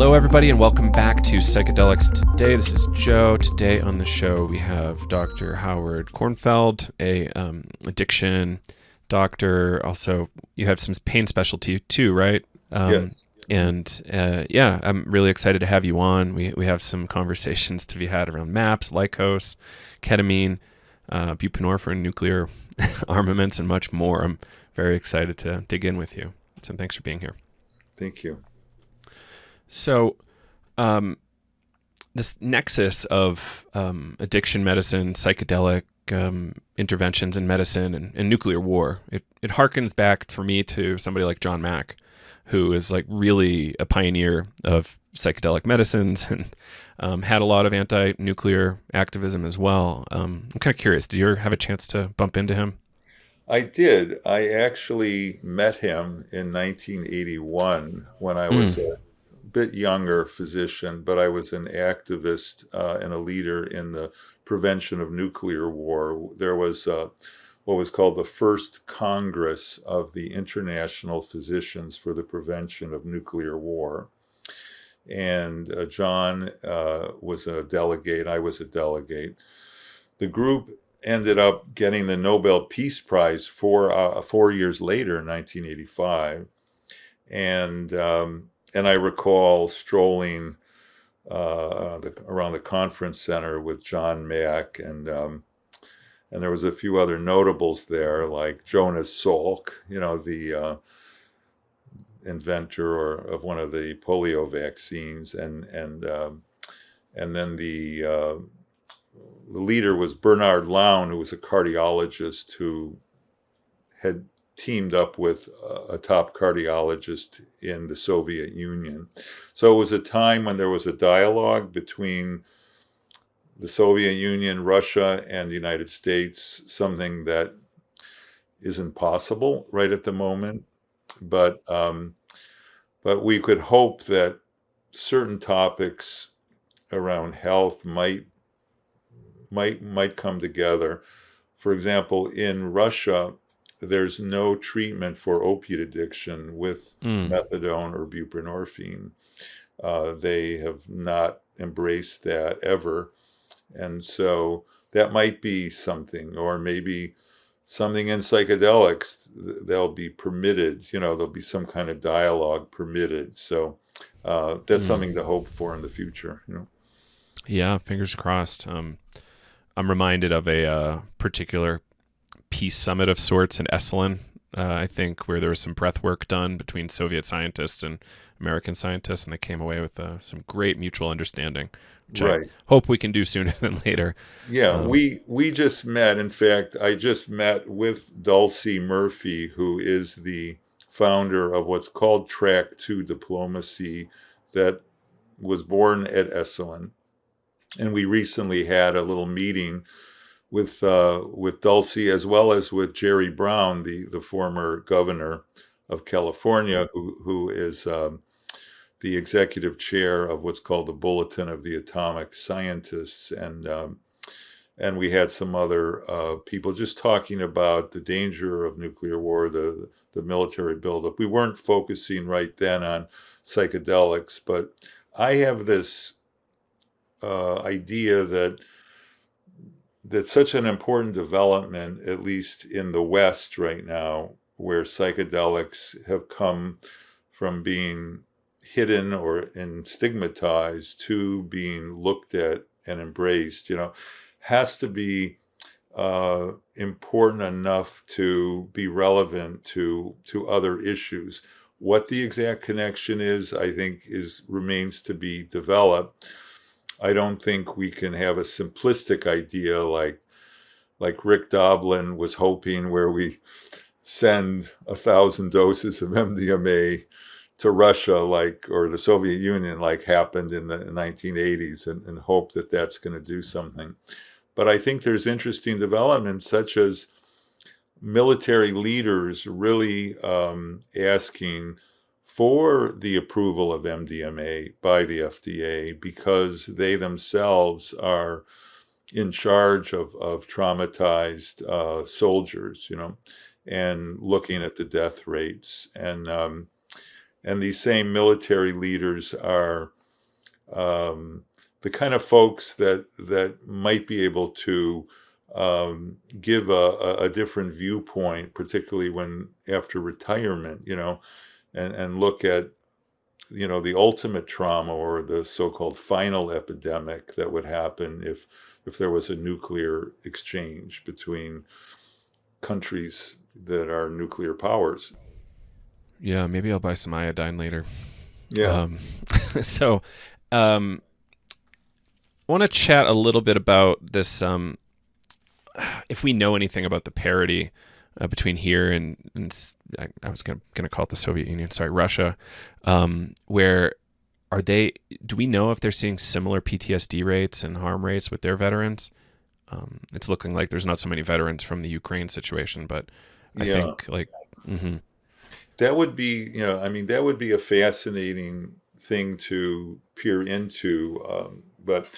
Hello, everybody, and welcome back to Psychedelics Today. This is Joe. Today on the show, we have Dr. Howard Kornfeld, a addiction doctor. Also, you have some pain specialty too, right? Yes. And yeah, I'm really excited to have you on. We have some conversations to be had around MAPS, Lycos, ketamine, buprenorphine, nuclear armaments, and much more. I'm very excited to dig in with you. So thanks for being here. Thank you. So, this nexus of addiction medicine, psychedelic interventions in medicine, and nuclear war, it harkens back for me to somebody like John Mack, who is like really a pioneer of psychedelic medicines and had a lot of anti-nuclear activism as well. I'm kind of curious, did you ever have a chance to bump into him? I did. I actually met him in 1981 when I was Mm. a bit younger physician, but I was an activist and a leader in the prevention of nuclear war. There was what was called the First Congress of the International Physicians for the Prevention of Nuclear War. And John was a delegate, I was a delegate. The group ended up getting the Nobel Peace Prize 4 years later, in 1985. And I recall strolling around the conference center with John Mack, and there was a few other notables there, like Jonas Salk, the inventor of one of the polio vaccines, and then the leader was Bernard Lown, who was a cardiologist who had teamed up with a top cardiologist in the Soviet Union. So it was a time when there was a dialogue between the Soviet Union, Russia, and the United States, something that isn't possible right at the moment. But we could hope that certain topics around health might come together. For example, in Russia, there's no treatment for opiate addiction with methadone or buprenorphine. They have not embraced that ever. And so that might be something, or maybe something in psychedelics, they'll be permitted, there'll be some kind of dialogue permitted. So that's something to hope for in the future. Yeah, fingers crossed. I'm reminded of a particular peace summit of sorts in Esalen, I think, where there was some breath work done between Soviet scientists and American scientists, and they came away with some great mutual understanding, which I Right. hope we can do sooner than later. Yeah, we just met. In fact, I just met with Dulcie Murphy, who is the founder of what's called Track 2 Diplomacy, that was born at Esalen. And we recently had a little meeting with Dulcie, as well as with Jerry Brown, the former governor of California, who is the executive chair of what's called the Bulletin of the Atomic Scientists, and we had some other people just talking about the danger of nuclear war, the military buildup. We weren't focusing right then on psychedelics, but I have this idea that's such an important development, at least in the West right now, where psychedelics have come from being hidden or stigmatized to being looked at and embraced, has to be important enough to be relevant to other issues. What the exact connection is, I think, remains to be developed. I don't think we can have a simplistic idea like Rick Doblin was hoping, where we send 1,000 doses of MDMA to Russia, or the Soviet Union, like happened in the 1980s, and hope that that's going to do something. But I think there's interesting developments, such as military leaders really asking for the approval of MDMA by the FDA, because they themselves are in charge of traumatized soldiers, and looking at the death rates. And And these same military leaders are the kind of folks that might be able to give a different viewpoint, particularly when after retirement, and look at the ultimate trauma or the so-called final epidemic that would happen if there was a nuclear exchange between countries that are nuclear powers. Yeah, maybe I'll buy some iodine later. Yeah. Um, so, um, I want to chat a little bit about this. If we know anything about the parity between here and I was gonna call it the Soviet Union, sorry, Russia, where are they? Do we know if they're seeing similar PTSD rates and harm rates with their veterans? It's looking like there's not so many veterans from the Ukraine situation, but I Yeah. think like, mm-hmm. That would be, that would be a fascinating thing to peer into. But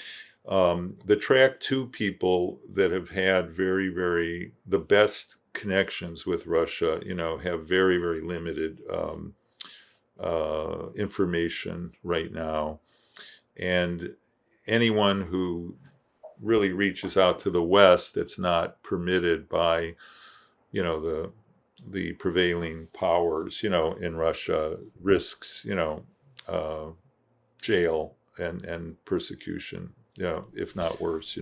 the track two people that have had very, very, the best connections with Russia, have very, very limited information right now. And anyone who really reaches out to the West that's not permitted by, the prevailing powers, in Russia risks, uh, jail and persecution, if not worse,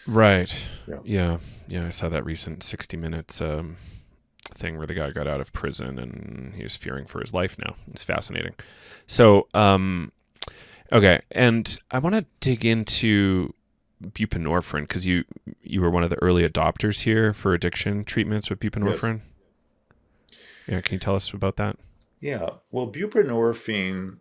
Right. Yeah. Yeah. Yeah. I saw that recent 60 Minutes thing where the guy got out of prison and he was fearing for his life now. It's fascinating. So, okay. And I want to dig into buprenorphine because you were one of the early adopters here for addiction treatments with Yes. buprenorphine. Yeah. Can you tell us about that? Yeah. Well, buprenorphine,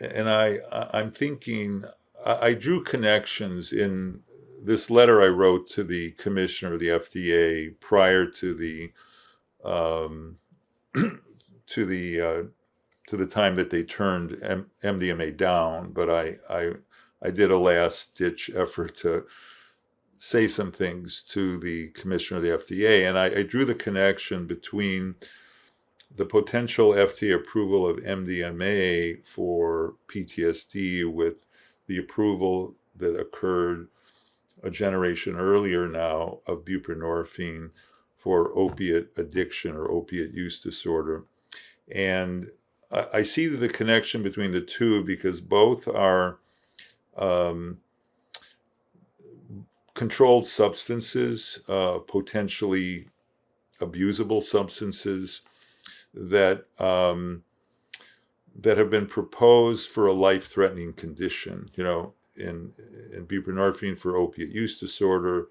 and I'm thinking, I drew connections in this letter I wrote to the commissioner of the FDA prior to the um, to the time that they turned MDMA down, but I did a last ditch effort to say some things to the commissioner of the FDA, and I drew the connection between the potential FDA approval of MDMA for PTSD with the approval that occurred a generation earlier now of buprenorphine for opiate addiction or opiate use disorder. And I see the connection between the two because both are um, controlled substances, potentially abusable substances that that have been proposed for a life-threatening condition. In buprenorphine for opiate use disorder,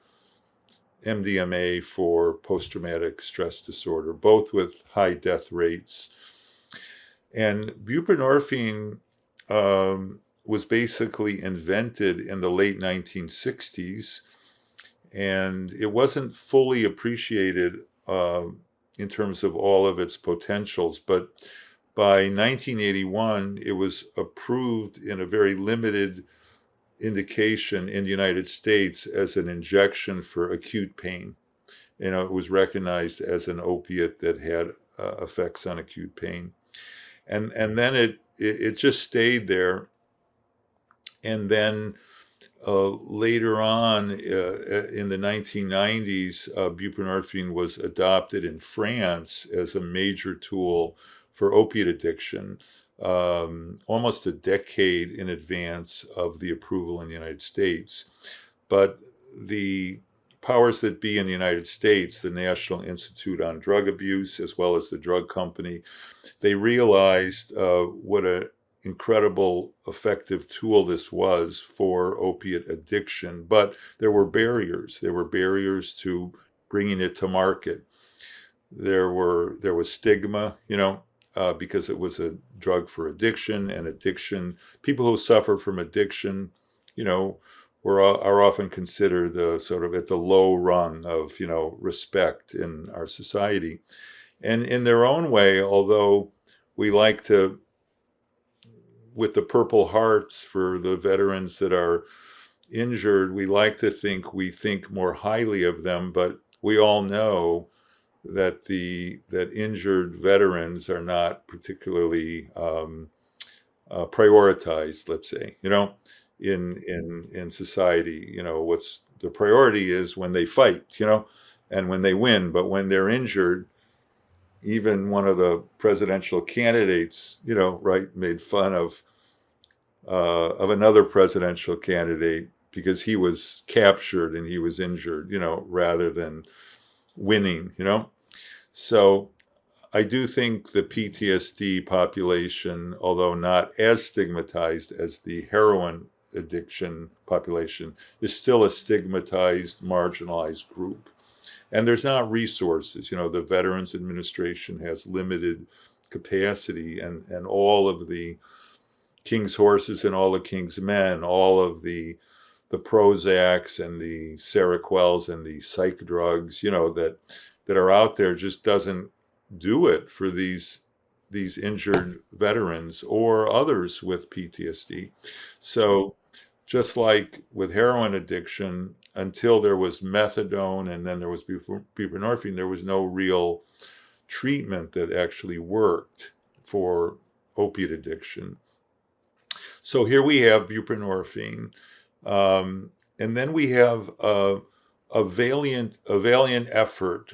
MDMA for post-traumatic stress disorder, both with high death rates. And buprenorphine was basically invented in the late 1960s, and it wasn't fully appreciated in terms of all of its potentials. But by 1981, it was approved in a very limited indication in the United States as an injection for acute pain. It was recognized as an opiate that had effects on acute pain. And then it just stayed there. And then later on in the 1990s, buprenorphine was adopted in France as a major tool for opiate addiction, almost a decade in advance of the approval in the United States. But the powers that be in the United States, the National Institute on Drug Abuse, as well as the drug company, they realized what an incredible effective tool this was for opiate addiction, but there were barriers. There were barriers to bringing it to market. There was stigma, because it was a drug for addiction, and addiction. People who suffer from addiction, you know, are often considered the sort of at the low rung of respect in our society. And in their own way, although we like to, with the Purple Hearts for the veterans that are injured, we like to think we think more highly of them, but we all know that injured veterans are not particularly prioritized, let's say, in society. What's the priority is when they fight, and when they win. But when they're injured, even one of the presidential candidates, right, made fun of another presidential candidate because he was captured and he was injured, rather than winning. So I do think the PTSD population, although not as stigmatized as the heroin addiction population, is still a stigmatized, marginalized group. And there's not resources. The Veterans Administration has limited capacity, and all of the king's horses and all the king's men, all of the Prozacs and the Seroquels and the psych drugs, that are out there just doesn't do it for these injured veterans or others with PTSD. So just like with heroin addiction, until there was methadone and then there was buprenorphine, there was no real treatment that actually worked for opiate addiction. So here we have buprenorphine, and then we have a valiant effort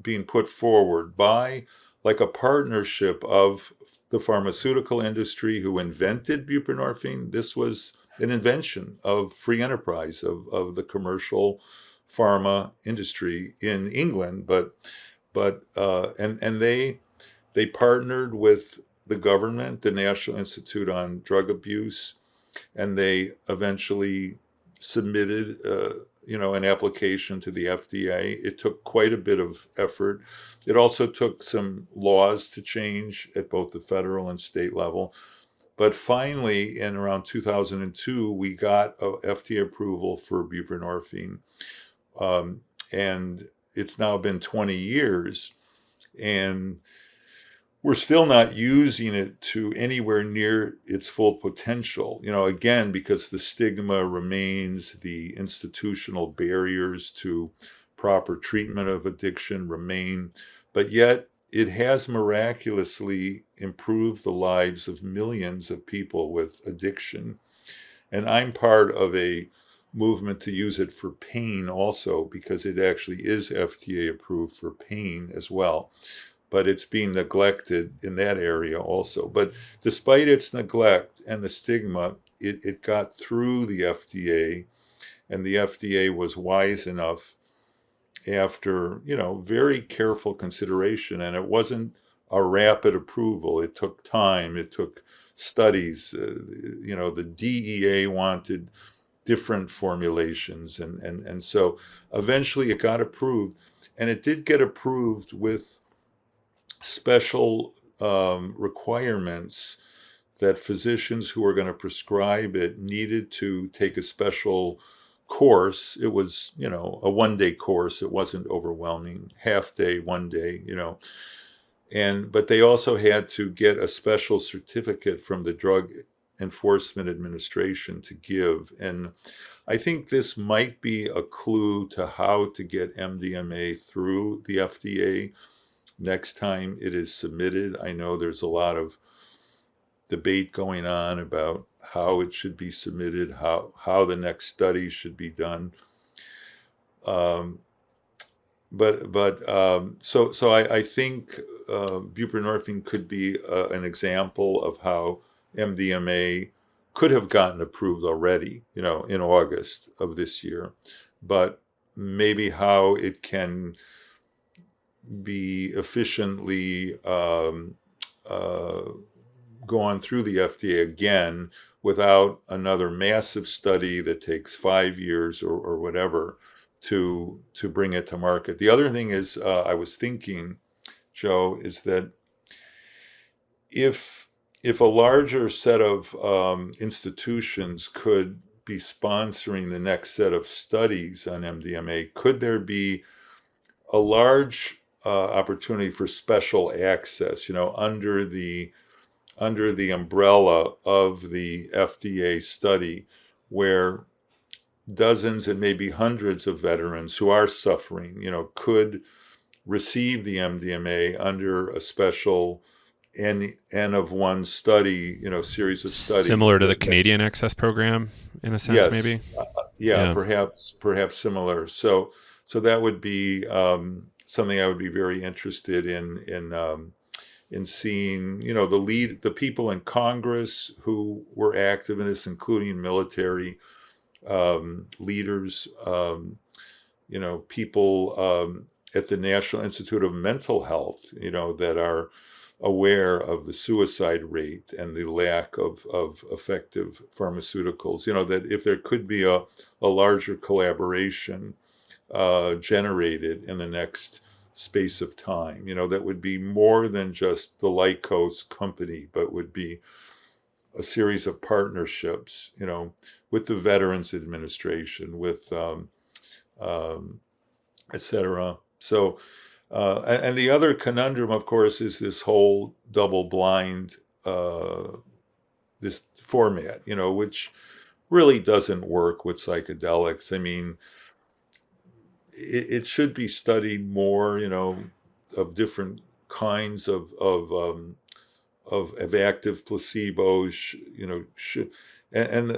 being put forward by like a partnership of the pharmaceutical industry who invented buprenorphine. This was an invention of free enterprise of the commercial pharma industry in England, and they partnered with the government, the National Institute on Drug Abuse, and they eventually submitted, an application to the FDA. It took quite a bit of effort. It also took some laws to change at both the federal and state level. But finally, in around 2002, we got a FDA approval for buprenorphine. And it's now been 20 years, and we're still not using it to anywhere near its full potential, again, because the stigma remains, the institutional barriers to proper treatment of addiction remain, but yet it has miraculously improved the lives of millions of people with addiction. And I'm part of a movement to use it for pain also, because it actually is FDA approved for pain as well. But it's being neglected in that area also. But despite its neglect and the stigma, it got through the FDA, and the FDA was wise enough after, very careful consideration, and it wasn't a rapid approval. It took time, it took studies. The DEA wanted different formulations, and so eventually it got approved, and it did get approved with special requirements that physicians who are going to prescribe it needed to take a special course. It was, a one-day course. It wasn't overwhelming, half day, one day, but they also had to get a special certificate from the Drug Enforcement Administration to give. And I think this might be a clue to how to get MDMA through the FDA next time it is submitted. I know there's a lot of debate going on about how it should be submitted, how the next study should be done. So I think buprenorphine could be an example of how MDMA could have gotten approved already, in August of this year, but maybe how it can be efficiently gone through the FDA again without another massive study that takes 5 years or whatever to bring it to market. The other thing is, I was thinking, Joe, is that if a larger set of institutions could be sponsoring the next set of studies on MDMA, could there be a large opportunity for special access, under the umbrella of the FDA study, where dozens and maybe hundreds of veterans who are suffering, could receive the MDMA under a special N of one study, series of study. Similar to the Canadian Access Program, in a sense, Yes, maybe. yeah, Yeah. perhaps similar. So that would be something I would be very interested in seeing, the people in Congress who were active in this, including military leaders, people at the National Institute of Mental Health, that are aware of the suicide rate and the lack of effective pharmaceuticals, that if there could be a larger collaboration generated in the next space of time, that would be more than just the Lycos company, but would be a series of partnerships, with the Veterans Administration, with et cetera. So, and the other conundrum, of course, is this whole double-blind, this format, which really doesn't work with psychedelics. I mean, it should be studied more, of different kinds of active placebos, should, and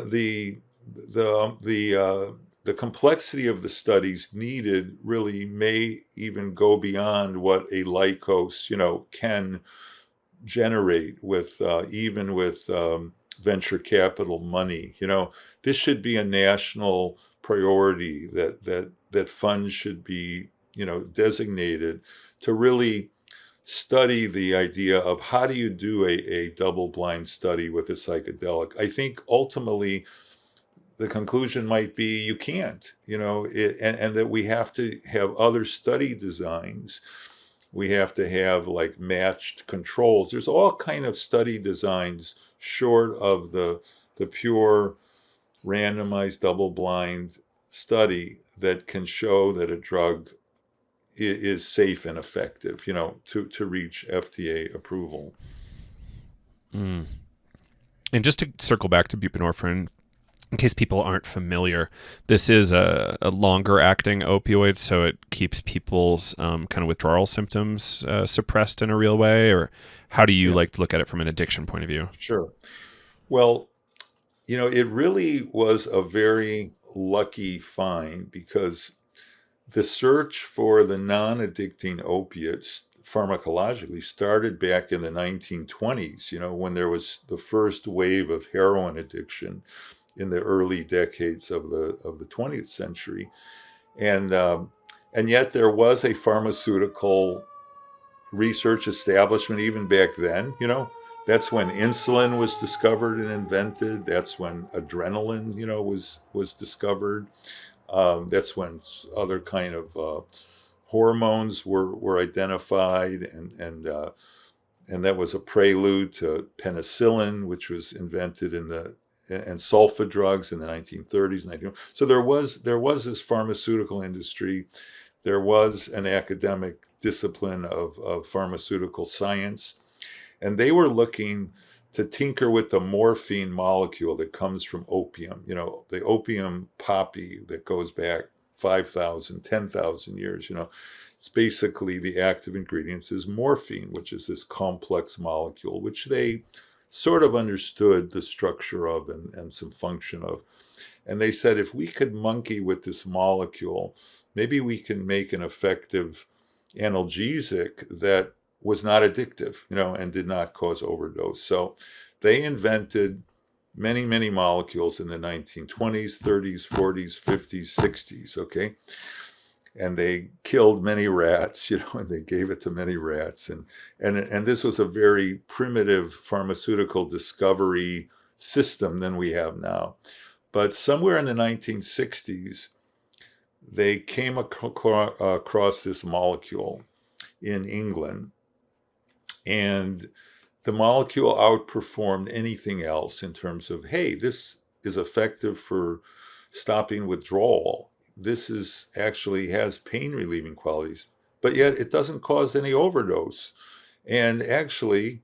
the complexity of the studies needed really may even go beyond what a Lycos, can generate with even with venture capital money. This should be a national priority that funds should be, designated to really study the idea of how do you do a double-blind study with a psychedelic. I think ultimately the conclusion might be you can't, and that we have to have other study designs. We have to have like matched controls. There's all kind of study designs short of the pure randomized double-blind study that can show that a drug is safe and effective, to reach FDA approval. Mm. And just to circle back to buprenorphine, in case people aren't familiar, this is a longer acting opioid, so it keeps people's kind of withdrawal symptoms suppressed in a real way. Or how do you Yeah, like to look at it from an addiction point of view? sure. Well, it really was a very lucky find because the search for the non-addicting opiates pharmacologically started back in the 1920s, when there was the first wave of heroin addiction in the early decades of the 20th century. And yet there was a pharmaceutical research establishment even back then. That's when insulin was discovered and invented. That's when adrenaline, was discovered. That's when other kind of hormones were identified, and that was a prelude to penicillin, which was invented and sulfa drugs in the 1930s and 1940s. So there was this pharmaceutical industry. There was an academic discipline of pharmaceutical science, and they were looking to tinker with the morphine molecule that comes from opium, the opium poppy that goes back 5,000, 10,000 years. It's basically the active ingredients is morphine, which is this complex molecule, which they sort of understood the structure of and some function of. And they said, if we could monkey with this molecule, maybe we can make an effective analgesic that was not addictive, and did not cause overdose. So they invented many, many molecules in the 1920s, 30s, 40s, 50s, 60s, okay? And they killed many rats, and they gave it to many rats. And this was a very primitive pharmaceutical discovery system than we have now. But somewhere in the 1960s, they came across this molecule in England, and the molecule outperformed anything else in terms of, hey, this is effective for stopping withdrawal. This is actually has pain relieving qualities, but yet it doesn't cause any overdose. And actually,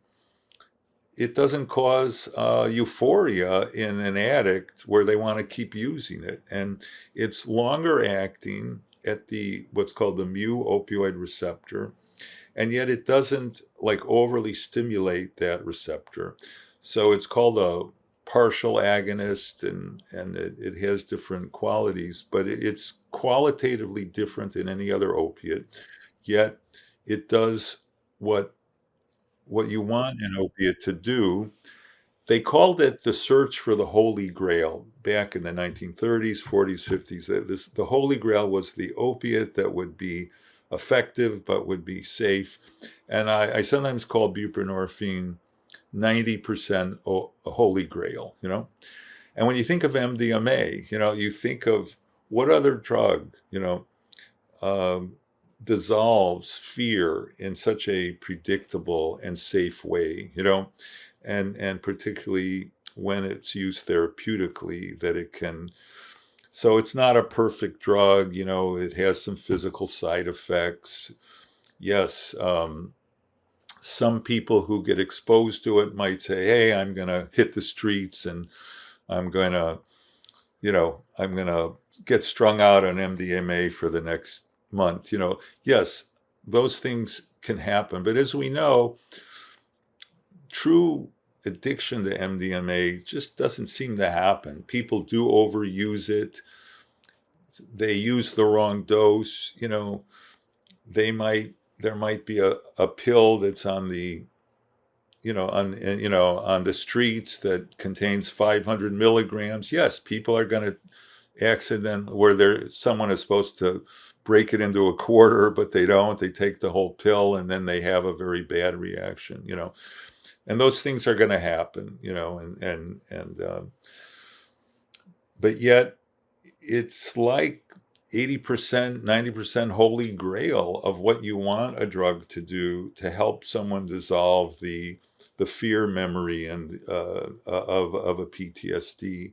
it doesn't cause euphoria in an addict where they want to keep using it. And it's longer acting at the what's called the mu opioid receptor, and yet it doesn't like overly stimulate that receptor. So it's called a partial agonist, and it has different qualities, but it's qualitatively different than any other opiate. Yet it does what what you want an opiate to do. They called it the search for the Holy Grail back in the 1930s, 40s, 50s. The Holy Grail was the opiate that would be effective but would be safe. And I sometimes call buprenorphine 90% Holy Grail, you know? And when you think of MDMA, you know, you think of what other drug, you know, um, dissolves fear in such a predictable and safe way, you know, and particularly when it's used therapeutically, that it can. So it's not a perfect drug, you know. It has some physical side effects. Yes, some people who get exposed to it might say, "Hey, I'm going to hit the streets and I'm going to, you know, I'm going to get strung out on MDMA for the next month." You know, yes, those things can happen. But as we know, true addiction to MDMA just doesn't seem to happen. People do overuse it. They use the wrong dose. You know, there might be a pill that's on the, you know, on the streets that contains 500 milligrams. Yes, people are going to accident where someone is supposed to break it into a quarter, but they don't. They take the whole pill and then they have a very bad reaction, you know. And those things are going to happen, you know, but yet it's like 80%, 90% holy grail of what you want a drug to do to help someone dissolve the fear memory and of a PTSD.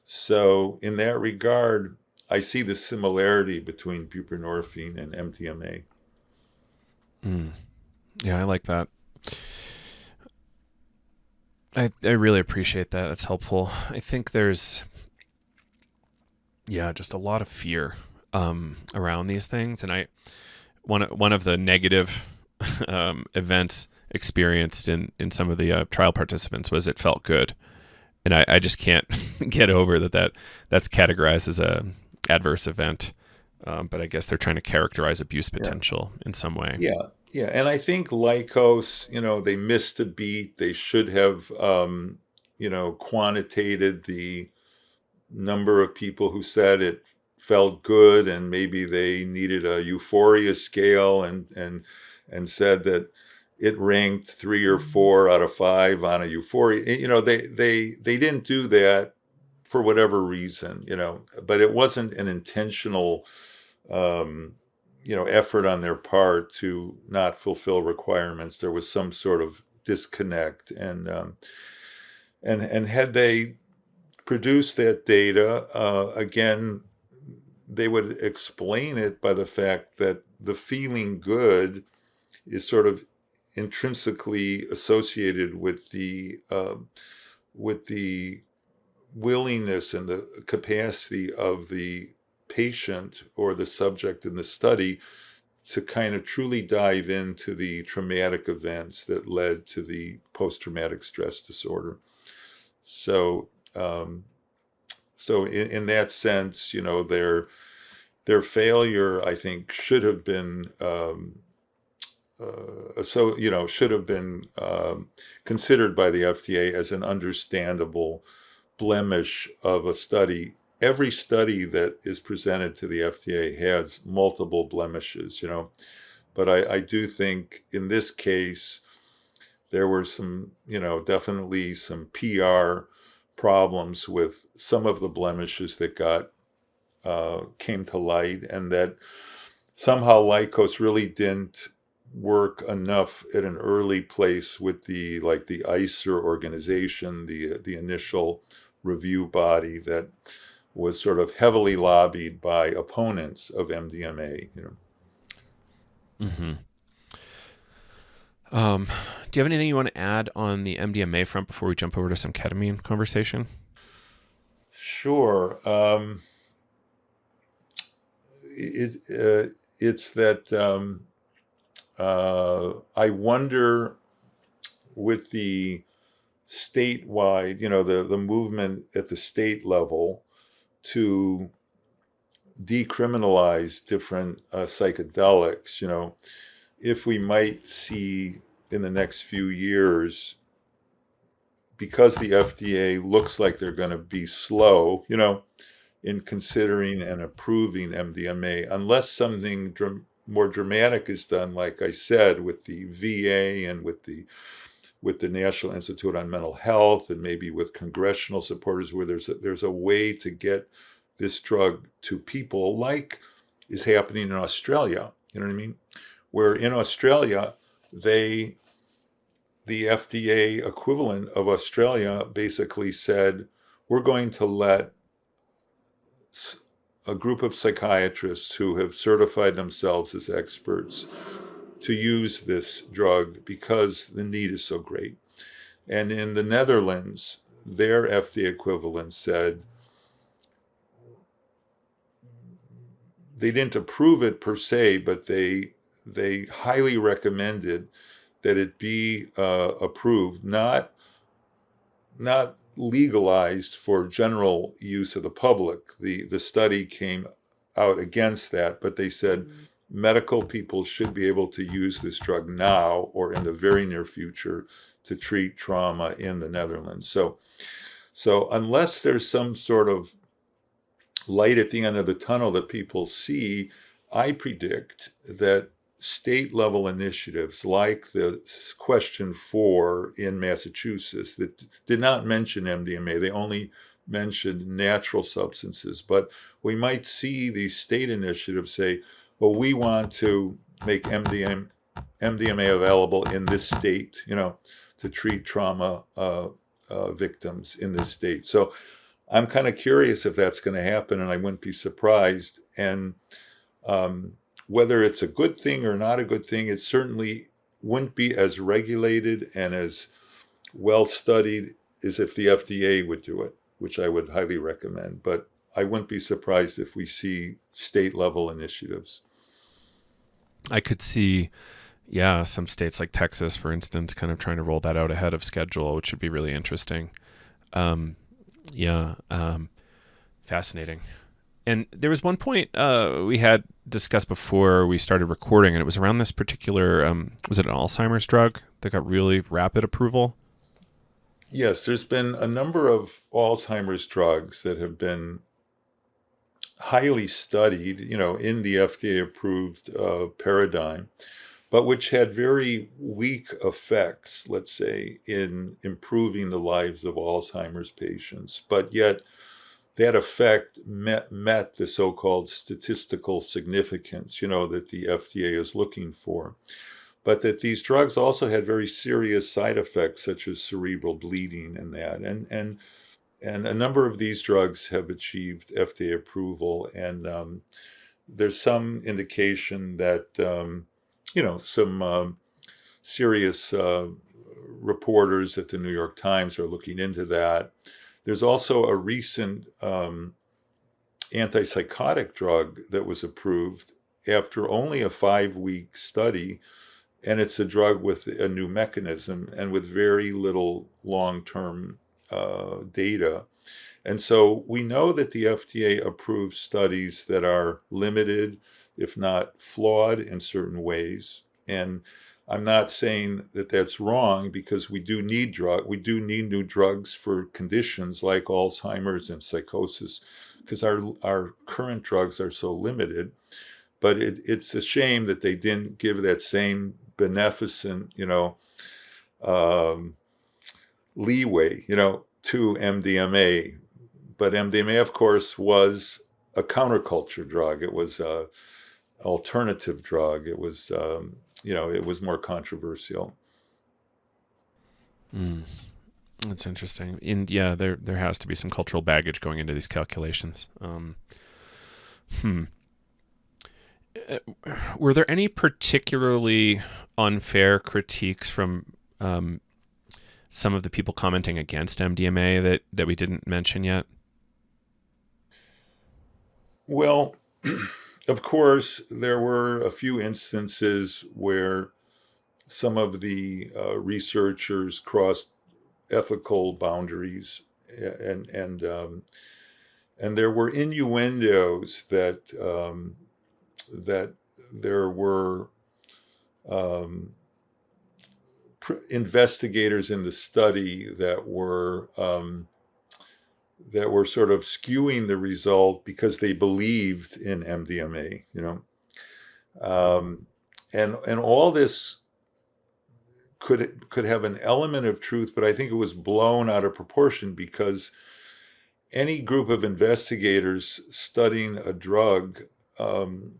So in that regard, I see the similarity between buprenorphine and MDMA. Mm. Yeah, I like that. I really appreciate that. That's helpful. I think there's, yeah, just a lot of fear around these things. And one of the negative events experienced in some of the trial participants was it felt good. And I just can't get over that's categorized as a adverse event. But I guess they're trying to characterize abuse Yeah. potential in some way. Yeah. Yeah. And I think Lycos, you know, they missed a beat. They should have, you know, quantitated the number of people who said it felt good, and maybe they needed a euphoria scale, and said that it ranked 3 or 4 out of 5 on a euphoria. You know, they didn't do that for whatever reason, you know, but it wasn't an intentional, um, you know, effort on their part to not fulfill requirements. There was some sort of disconnect, and had they produced that data, again, they would explain it by the fact that the feeling good is sort of intrinsically associated with the willingness and the capacity of the patient or the subject in the study to kind of truly dive into the traumatic events that led to the post-traumatic stress disorder. So, so in that sense, you know, their failure, I think, should have been so you know should have been considered by the FDA as an understandable blemish of a study. Every study that is presented to the FDA has multiple blemishes, you know, but I do think in this case there were some, you know, definitely some PR problems with some of the blemishes that came to light, and that somehow Lycos really didn't work enough at an early place with the ICER organization, the initial review body that was sort of heavily lobbied by opponents of MDMA. You know. Mm-hmm. Do you have anything you want to add on the MDMA front before we jump over to some ketamine conversation? Sure. It's that I wonder with the statewide, the movement at the state level to decriminalize different psychedelics, if we might see in the next few years, because the FDA looks like they're going to be slow, in considering and approving MDMA, unless something more dramatic is done, like I said, with the VA and with the National Institute on Mental Health, and maybe with congressional supporters, where there's a way to get this drug to people, like is happening in Australia. You know what I mean? Where in Australia, the FDA equivalent of Australia basically said, we're going to let a group of psychiatrists who have certified themselves as experts to use this drug because the need is so great. And in the Netherlands, their FDA equivalent said they didn't approve it per se, but they highly recommended that it be approved, not legalized for general use of the public. The study came out against that, but they said medical people should be able to use this drug now or in the very near future to treat trauma in the Netherlands. So unless there's some sort of light at the end of the tunnel that people see, I predict that state level initiatives like the question 4 in Massachusetts that did not mention MDMA, they only mentioned natural substances, but we might see these state initiatives say, well, we want to make MDMA available in this state, to treat trauma victims in this state. So I'm kind of curious if that's going to happen, and I wouldn't be surprised. And whether it's a good thing or not a good thing, it certainly wouldn't be as regulated and as well studied as if the FDA would do it, which I would highly recommend. But I wouldn't be surprised if we see state level initiatives. I could see, some states like Texas, for instance, kind of trying to roll that out ahead of schedule, which would be really interesting. Fascinating. And there was one point we had discussed before we started recording, and it was around this particular, was it an Alzheimer's drug that got really rapid approval? Yes, there's been a number of Alzheimer's drugs that have been highly studied, in the FDA-approved paradigm, but which had very weak effects, let's say, in improving the lives of Alzheimer's patients. But yet, that effect met the so-called statistical significance, that the FDA is looking for. But that these drugs also had very serious side effects, such as cerebral bleeding and that. And a number of these drugs have achieved FDA approval. And there's some indication that, some serious reporters at the New York Times are looking into that. There's also a recent antipsychotic drug that was approved after only a 5-week study, and it's a drug with a new mechanism and with very little long-term data. And so we know that the FDA approves studies that are limited, if not flawed in certain ways. And I'm not saying that that's wrong, because we do need new drugs for conditions like Alzheimer's and psychosis, because our current drugs are so limited. But it's a shame that they didn't give that same beneficent, leeway, to MDMA. But MDMA, of course, was a counterculture drug. It was an alternative drug. It was it was more controversial. That's interesting. And there has to be some cultural baggage going into these calculations. Were there any particularly unfair critiques from some of the people commenting against MDMA that we didn't mention yet? Well, of course, there were a few instances where some of the researchers crossed ethical boundaries, and there were innuendos that there were um, investigators in the study that were sort of skewing the result because they believed in MDMA, and all this could have an element of truth, but I think it was blown out of proportion because any group of investigators studying a drug um,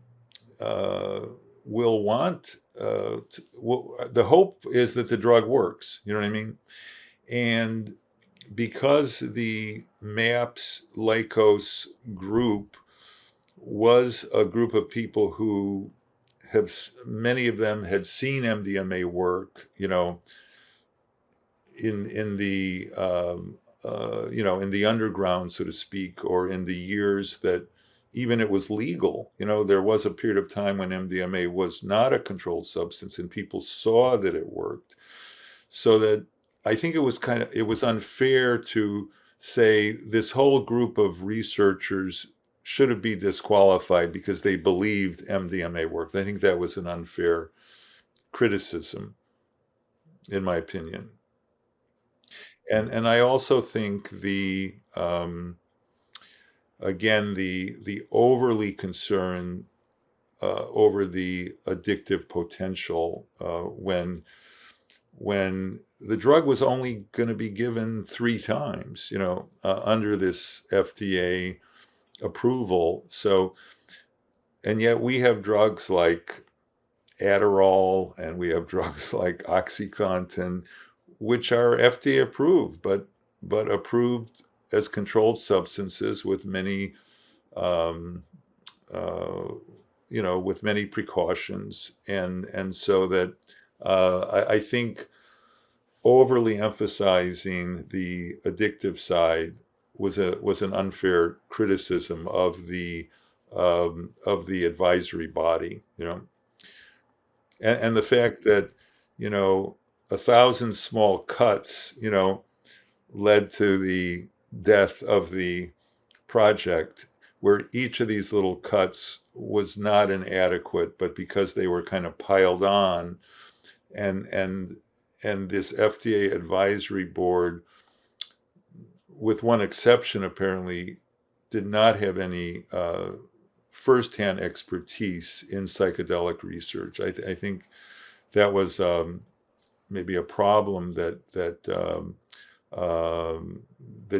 uh, will want the hope is that the drug works. You know what I mean? And because the MAPS Lycos group was a group of people who have, many of them had seen MDMA work, in the in the underground, so to speak, or in the years that even it was legal. There was a period of time when MDMA was not a controlled substance, and people saw that it worked. So that I think it was unfair to say this whole group of researchers should have been disqualified because they believed MDMA worked. I think that was an unfair criticism, in my opinion. And I also think again the overly concern over the addictive potential when the drug was only going to be given 3 times, under this FDA approval. So, and yet we have drugs like Adderall and we have drugs like OxyContin, which are FDA approved, but approved as controlled substances with many, um, uh, with many precautions, and so that I think overly emphasizing the addictive side was an unfair criticism of the advisory body, and the fact that 1,000 small cuts, led to the death of the project, where each of these little cuts was not inadequate, but because they were kind of piled on, and and and this FDA advisory board, with one exception apparently, did not have any firsthand expertise in psychedelic research. I think that was maybe a problem that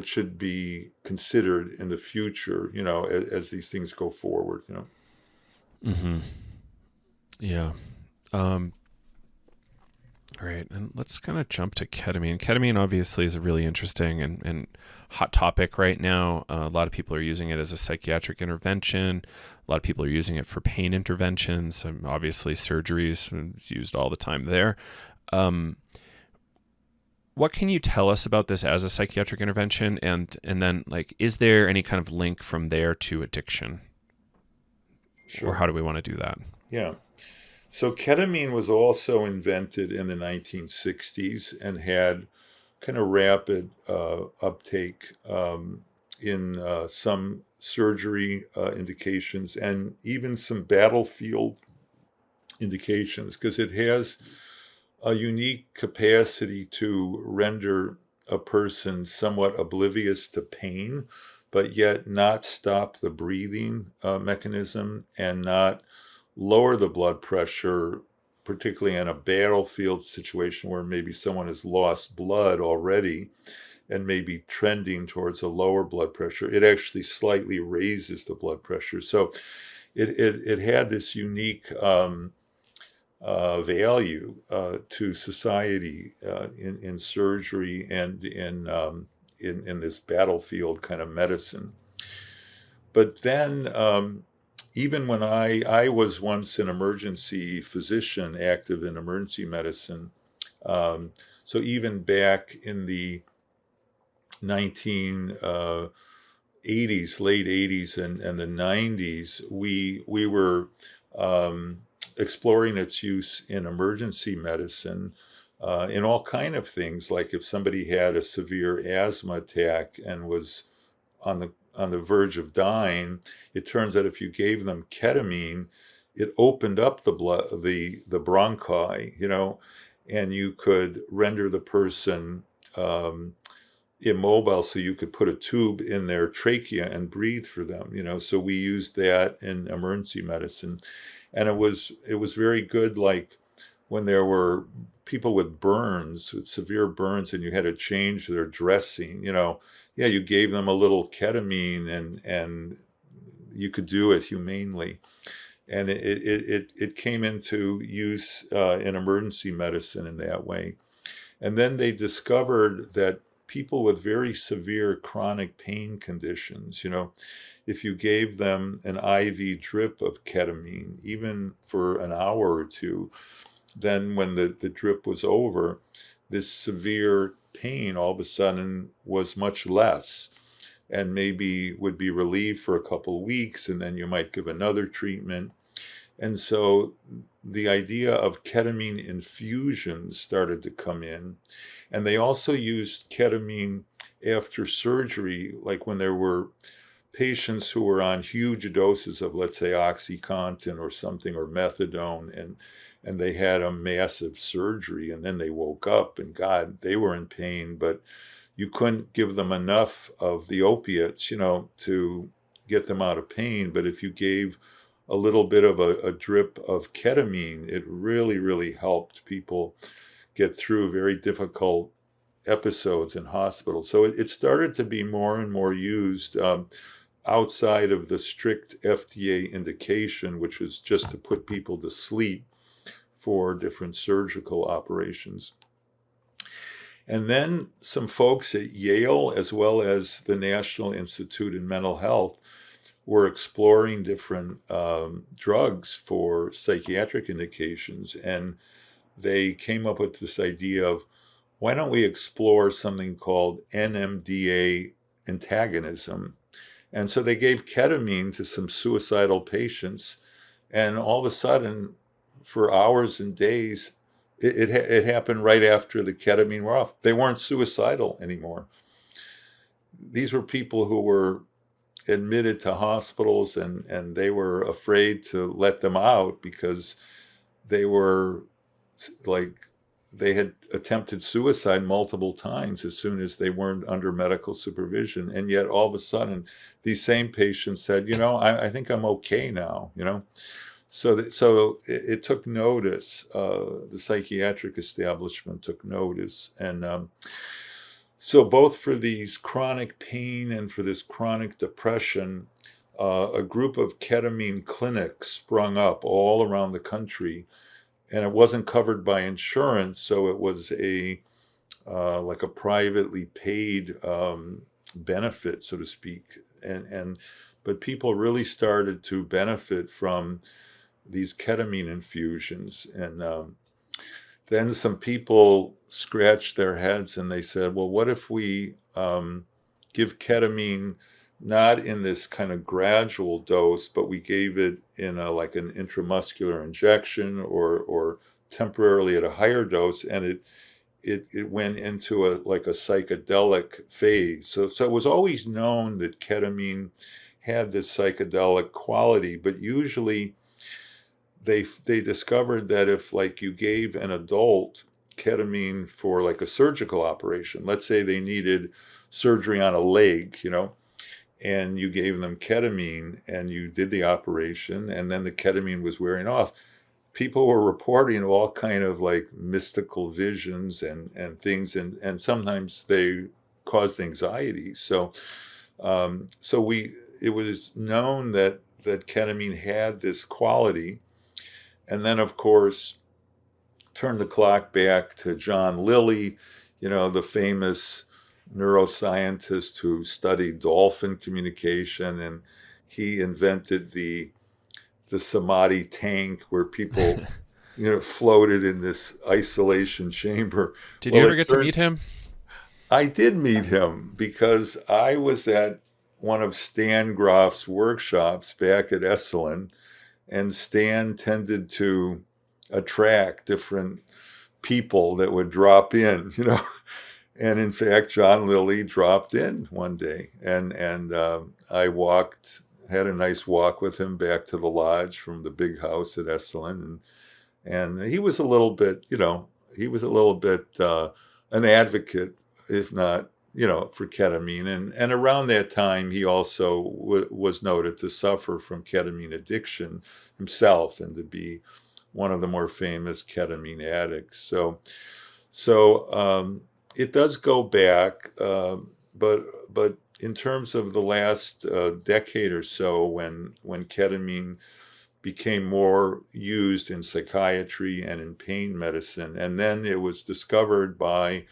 should be considered in the future, as these things go forward. Mm-hmm. Yeah. Um, all right, and let's kind of jump to ketamine. Ketamine obviously is a really interesting and hot topic right now. A lot of people are using it as a psychiatric intervention. A lot of people are using it for pain interventions. Obviously, surgeries is used all the time there. Um, what can you tell us about this as a psychiatric intervention, and then like, is there any kind of link from there to addiction? Sure. Or how do we want to do that? Yeah. So ketamine was also invented in the 1960s and had kind of rapid uptake in some surgery indications and even some battlefield indications, because it has a unique capacity to render a person somewhat oblivious to pain, but yet not stop the breathing mechanism and not lower the blood pressure, particularly in a battlefield situation where maybe someone has lost blood already and maybe trending towards a lower blood pressure. It actually slightly raises the blood pressure. So it had this unique value to society in surgery and in this battlefield kind of medicine. But then, even when I was once an emergency physician, active in emergency medicine, So even back in the 1980s, late 80s and the 90s, we were exploring its use in emergency medicine in all kind of things. Like if somebody had a severe asthma attack and was on the verge of dying, it turns out if you gave them ketamine, it opened up the blood, the bronchi, and you could render the person immobile, so you could put a tube in their trachea and breathe for them. So we used that in emergency medicine, and it was very good. Like when there were people with burns, with severe burns, and you had to change their dressing, yeah, you gave them a little ketamine, and you could do it humanely. And it came into use in emergency medicine in that way. And then they discovered that people with very severe chronic pain conditions, if you gave them an IV drip of ketamine, even for an hour or two, then when the drip was over, this severe pain all of a sudden was much less, and maybe would be relieved for a couple of weeks, and then you might give another treatment. And so the idea of ketamine infusions started to come in. And they also used ketamine after surgery, like when there were patients who were on huge doses of, let's say, OxyContin or something, or methadone, and they had a massive surgery, and then they woke up, and God, they were in pain, but you couldn't give them enough of the opiates, to get them out of pain. But if you gave a little bit of a drip of ketamine, it really, really helped people get through very difficult episodes in hospitals. So it started to be more and more used outside of the strict FDA indication, which was just to put people to sleep for different surgical operations. And then some folks at Yale, as well as the National Institute in Mental Health, were exploring different drugs for psychiatric indications. And they came up with this idea of, why don't we explore something called NMDA antagonism? And so they gave ketamine to some suicidal patients, and all of a sudden, for hours and days, it happened right after the ketamine wore off. They weren't suicidal anymore. These were people who were admitted to hospitals, and they were afraid to let them out because they were like, they had attempted suicide multiple times as soon as they weren't under medical supervision. And yet all of a sudden, these same patients said, I think I'm okay now, So it took notice. The psychiatric establishment took notice. And so both for these chronic pain and for this chronic depression, a group of ketamine clinics sprung up all around the country. And it wasn't covered by insurance, so it was like a privately paid benefit, so to speak. But people really started to benefit from these ketamine infusions. And then some people scratched their heads and they said, well, what if we give ketamine not in this kind of gradual dose, but we gave it in like an intramuscular injection, or temporarily at a higher dose, and it went into like a psychedelic phase. So it was always known that ketamine had this psychedelic quality, but usually they discovered that if, like, you gave an adult ketamine for like a surgical operation, let's say they needed surgery on a leg, and you gave them ketamine and you did the operation, and then the ketamine was wearing off, people were reporting all kind of like mystical visions and things, and sometimes they caused anxiety. So it was known that ketamine had this quality. And then, of course, turn the clock back to John Lilly, the famous neuroscientist who studied dolphin communication, and he invented the samadhi tank, where people floated in this isolation chamber. Did you Well, ever it get to turned meet him? I did meet him because I was at one of Stan Groff's workshops back at Esalen, and Stan tended to attract different people that would drop in. And in fact, John Lilly dropped in one day, and I had a nice walk with him back to the lodge from the big house at Esalen, and he was a little bit, an advocate, if not, for ketamine. And around that time, he also was noted to suffer from ketamine addiction himself and to be one of the more famous ketamine addicts. So it does go back, but in terms of the last decade or so, when ketamine became more used in psychiatry and in pain medicine. And then it was discovered by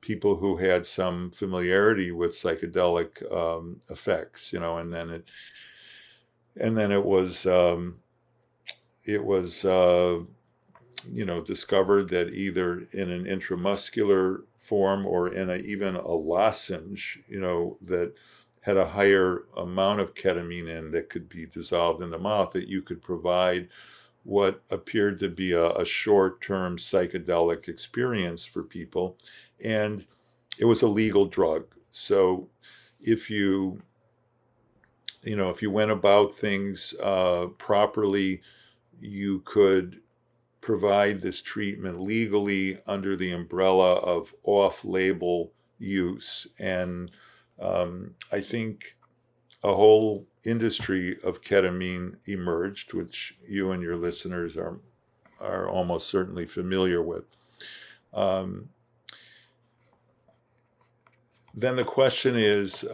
people who had some familiarity with psychedelic effects, and then it was discovered that either in an intramuscular form or in even a lozenge, that had a higher amount of ketamine in that could be dissolved in the mouth, that you could provide what appeared to be a short-term psychedelic experience for people. And it was a legal drug. So if if you went about things properly, you could provide this treatment legally under the umbrella of off-label use. And I think a whole industry of ketamine emerged, which you and your listeners are almost certainly familiar with. Um, then the question is,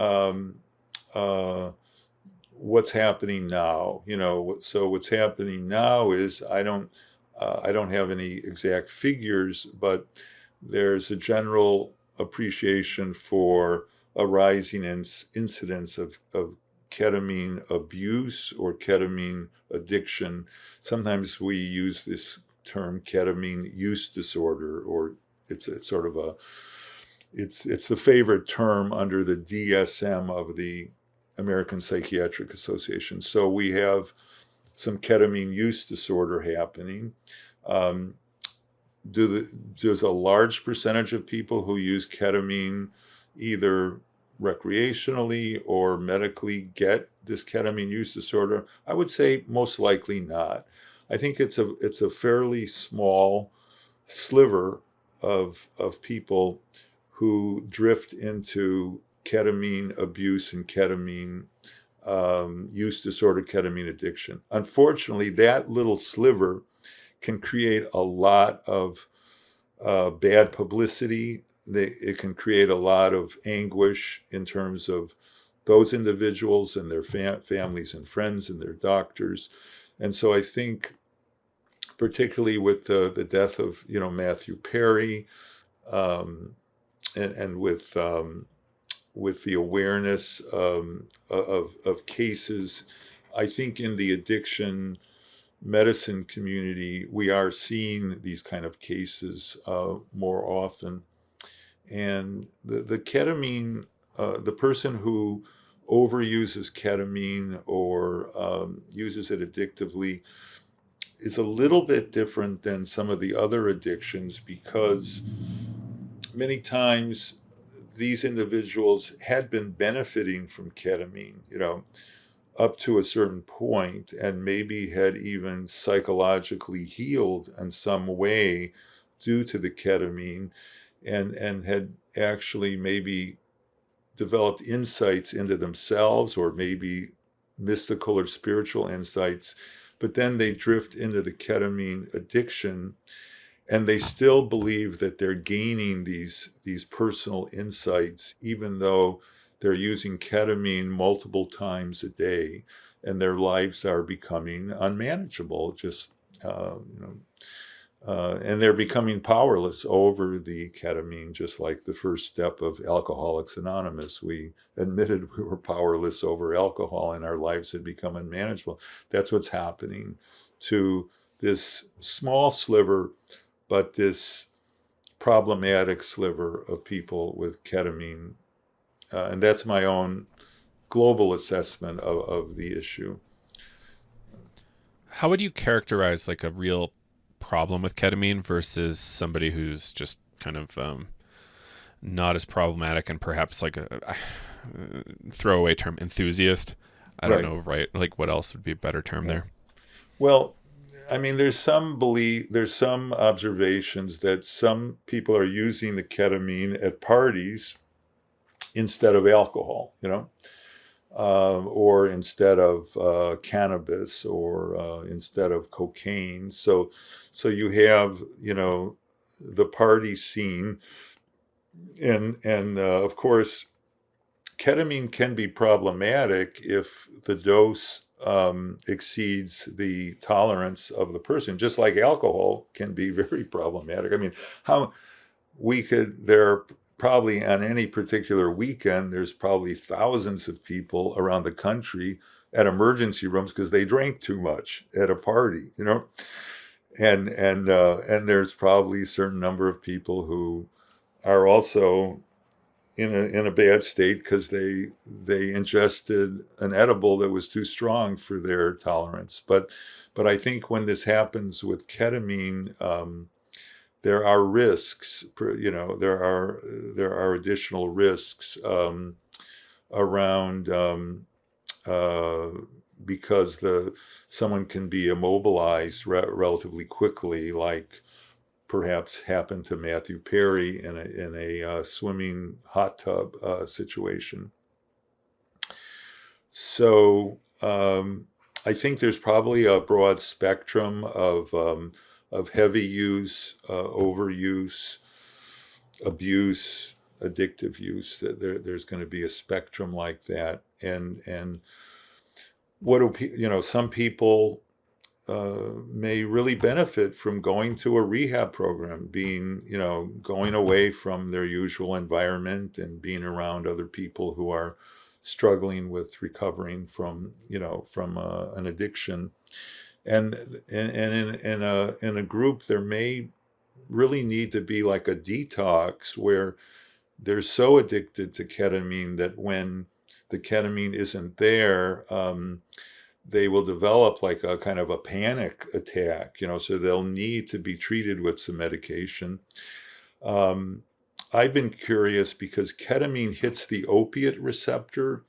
what's happening now? So what's happening now is I don't have any exact figures, but there's a general appreciation for a rising incidence of ketamine abuse or ketamine addiction. Sometimes we use this term ketamine use disorder, or it's sort of it's the favorite term under the DSM of the American Psychiatric Association. So we have some ketamine use disorder happening. Um, does a large percentage of people who use ketamine either recreationally or medically get this ketamine use disorder? I would say most likely not. I think it's a fairly small sliver of people who drift into ketamine abuse and ketamine use disorder, ketamine addiction. Unfortunately, that little sliver can create a lot of bad publicity. It can create a lot of anguish in terms of those individuals and their families and friends and their doctors. And so I think, particularly with the death of Matthew Perry, um, and with the awareness of cases, I think in the addiction medicine community, we are seeing these kind of cases more often. And the ketamine, the person who overuses ketamine or uses it addictively is a little bit different than some of the other addictions, because many times these individuals had been benefiting from ketamine, up to a certain point, and maybe had even psychologically healed in some way due to the ketamine, and had actually maybe developed insights into themselves, or maybe mystical or spiritual insights, but then they drift into the ketamine addiction, and they still believe that they're gaining these personal insights, even though they're using ketamine multiple times a day, and their lives are becoming unmanageable. Just and they're becoming powerless over the ketamine, just like the first step of Alcoholics Anonymous. We admitted we were powerless over alcohol, and our lives had become unmanageable. That's what's happening to this small sliver, but this problematic sliver of people with ketamine. And that's my own global assessment of the issue. How would you characterize like a real problem with ketamine versus somebody who's just kind of not as problematic and perhaps like a throwaway term, enthusiast? I don't Right. know, right? Like what else would be a better term Yeah. there? Well, I mean, there's some observations that some people are using the ketamine at parties instead of alcohol, or instead of cannabis, or instead of cocaine. So you have, the party scene, and of course, ketamine can be problematic if the dose exceeds the tolerance of the person, just like alcohol can be very problematic. I mean, how there are probably on any particular weekend, there's probably thousands of people around the country at emergency rooms because they drank too much at a party, and there's probably a certain number of people who are also in a bad state because they ingested an edible that was too strong for their tolerance. But I think when this happens with ketamine, there are risks. There are additional risks around uh, because someone can be immobilized relatively quickly, like perhaps happened to Matthew Perry in a swimming hot tub situation. So I think there's probably a broad spectrum of heavy use, overuse, abuse, addictive use. There's going to be a spectrum like that, and what do some people may really benefit from going to a rehab program, going away from their usual environment and being around other people who are struggling with recovering from an addiction. And in a group, there may really need to be like a detox where they're so addicted to ketamine that when the ketamine isn't there, they will develop like a kind of a panic attack, so they'll need to be treated with some medication. Um, I've been curious because ketamine hits the opiate receptor.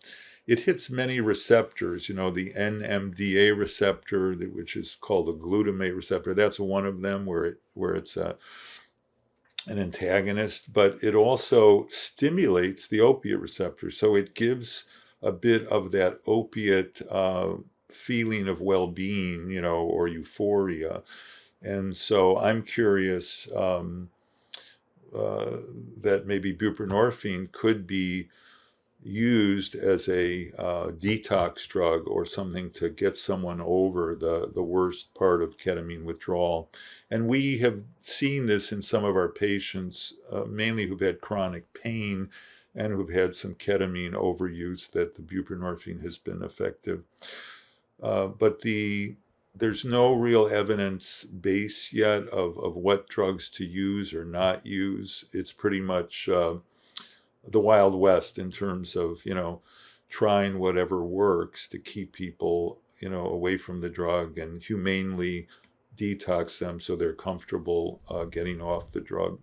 It hits many receptors, the NMDA receptor, which is called the glutamate receptor. That's one of them where it's an antagonist, but it also stimulates the opiate receptor. So it gives a bit of that opiate feeling of well-being, or euphoria. And so I'm curious that maybe buprenorphine could be used as a detox drug or something to get someone over the worst part of ketamine withdrawal. And we have seen this in some of our patients, mainly who've had chronic pain and who've had some ketamine overuse, that the buprenorphine has been effective. But there's no real evidence base yet of what drugs to use or not use. It's pretty much the Wild West in terms of, trying whatever works to keep people, away from the drug and humanely detox them so they're comfortable getting off the drug.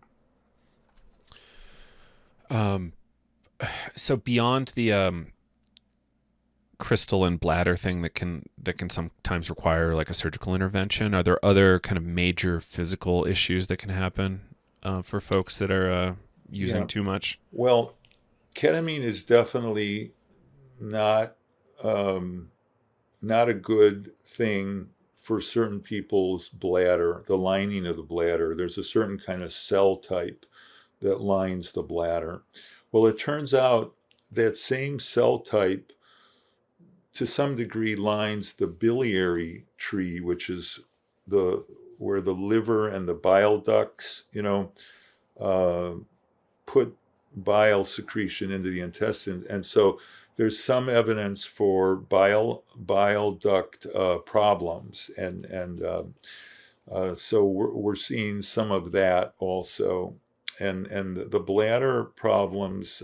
Um, so beyond the crystal and bladder thing that can sometimes require like a surgical intervention, are there other kind of major physical issues that can happen for folks that are using Yeah. too much? Well, ketamine is definitely not um, not a good thing for certain people's bladder, the lining of the bladder. There's a certain kind of cell type that lines the bladder. Well, it turns out that same cell type to some degree lines the biliary tree, which is the where the liver and the bile ducts, uh, put bile secretion into the intestine. And so there's some evidence for bile duct problems, and So we're seeing some of that also. And the bladder problems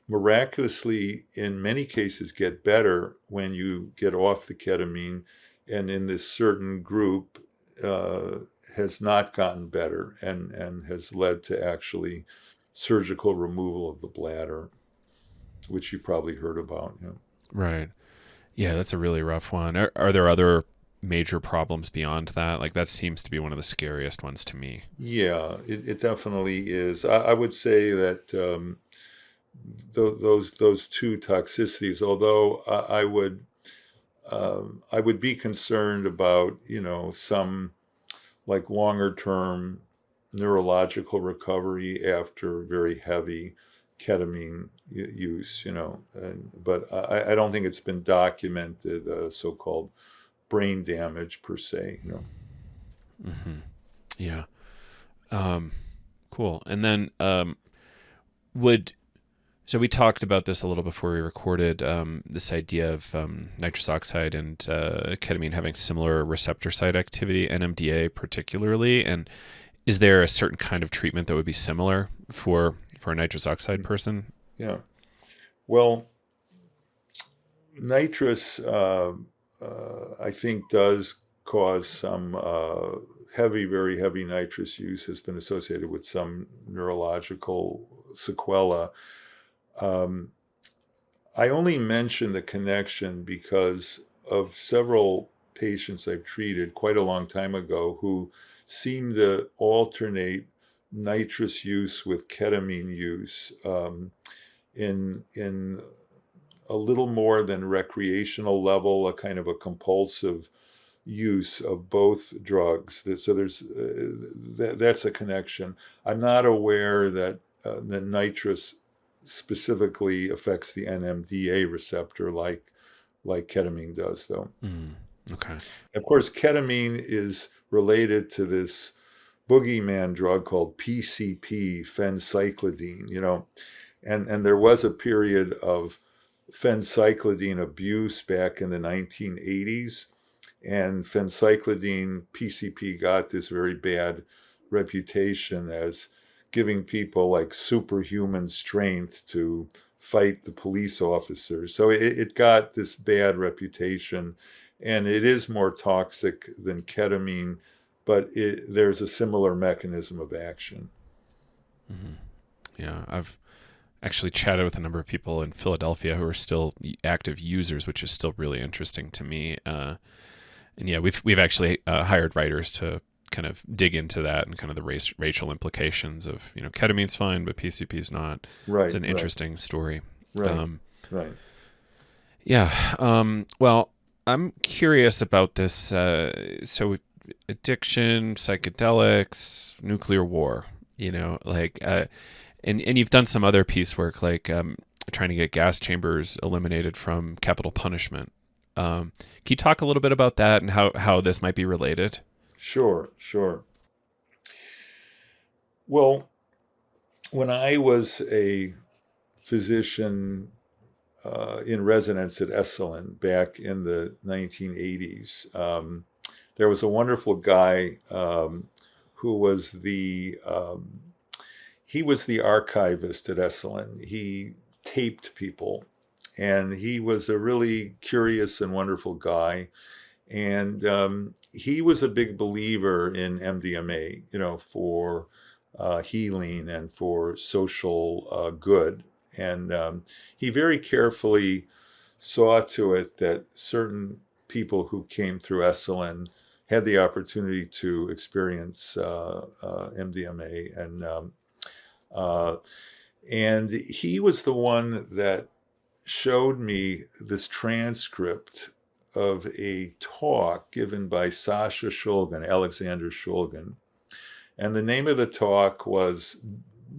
miraculously, in many cases, get better when you get off the ketamine. And in this certain group, uh, has not gotten better and has led to actually surgical removal of the bladder, which you probably heard about. You know. Right. Yeah, that's a really rough one. Are there other major problems beyond that? Like that seems to be one of the scariest ones to me. Yeah, it definitely is. I would say that those two toxicities, although I would be concerned about, some like longer term neurological recovery after very heavy ketamine use, but I don't think it's been documented, so-called brain damage per se. Hmm. Yeah. Um, cool. And then would so we talked about this a little before we recorded, this idea of nitrous oxide and ketamine having similar receptor site activity, NMDA particularly. And is there a certain kind of treatment that would be similar for a nitrous oxide person? Yeah. Well, nitrous, I think, does cause some very heavy nitrous use has been associated with some neurological sequela. Um, I only mention the connection because of several patients I've treated quite a long time ago who seem to alternate nitrous use with ketamine use, in a little more than recreational level, a kind of a compulsive use of both drugs. So that's a connection. I'm not aware that the nitrous specifically affects the NMDA receptor like ketamine does, though. Mm, okay. Of course, ketamine is related to this boogeyman drug called PCP, phencyclidine, and there was a period of phencyclidine abuse back in the 1980s, and phencyclidine PCP got this very bad reputation as giving people like superhuman strength to fight the police officers. So it got this bad reputation, and it is more toxic than ketamine, but there's a similar mechanism of action. Hmm. Yeah, I've actually chatted with a number of people in Philadelphia who are still active users, which is still really interesting to me. And yeah, we've actually hired writers to kind of dig into that and kind of the racial implications of ketamine's fine, but PCP's not. It's Right, an right, interesting story. right, Um, right. yeah. Well, I'm curious about this. So addiction, psychedelics, nuclear war. And you've done some other piecework like trying to get gas chambers eliminated from capital punishment. Can you talk a little bit about that and how this might be related? Sure, sure. Well, when I was a physician in residence at Esalen back in the 1980s, there was a wonderful guy who was he was the archivist at Esalen. He taped people, and he was a really curious and wonderful guy. And he was a big believer in MDMA, for healing and for social good. And he very carefully saw to it that certain people who came through Esalen had the opportunity to experience MDMA. Uh, and he was the one that showed me this transcript of a talk given by Sasha Shulgin, Alexander Shulgin. And the name of the talk was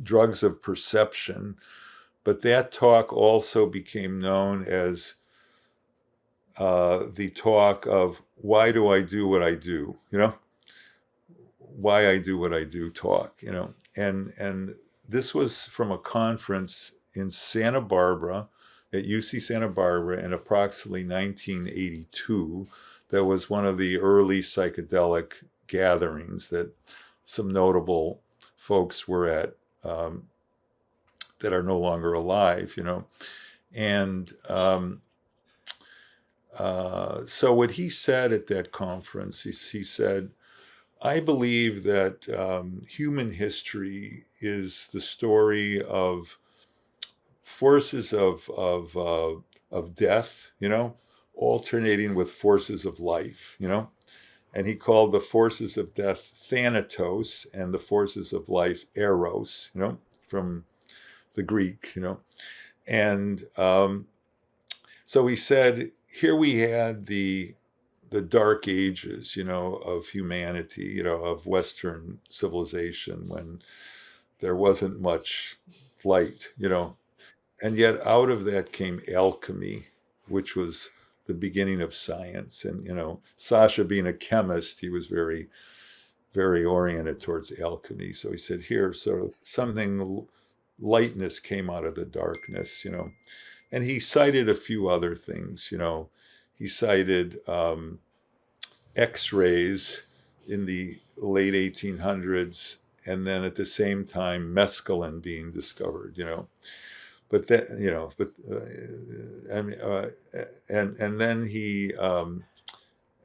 Drugs of Perception. But that talk also became known as the talk of why do I do what I do, why I do what I do talk, and this was from a conference in Santa Barbara, at UC Santa Barbara in approximately 1982. That was one of the early psychedelic gatherings that some notable folks were at, that are no longer alive, And so what he said at that conference, he said, I believe that human history is the story of forces of death, alternating with forces of life, And he called the forces of death thanatos and the forces of life eros, from the Greek, And so he said, here we had the dark ages, of humanity, of Western civilization, when there wasn't much light, and yet out of that came alchemy, which was the beginning of science. And, Sasha being a chemist, he was very, very oriented towards alchemy. So he said, here, so something, lightness came out of the darkness, And he cited a few other things, He cited X-rays in the late 1800s, and then at the same time, mescaline being discovered, But that, I mean,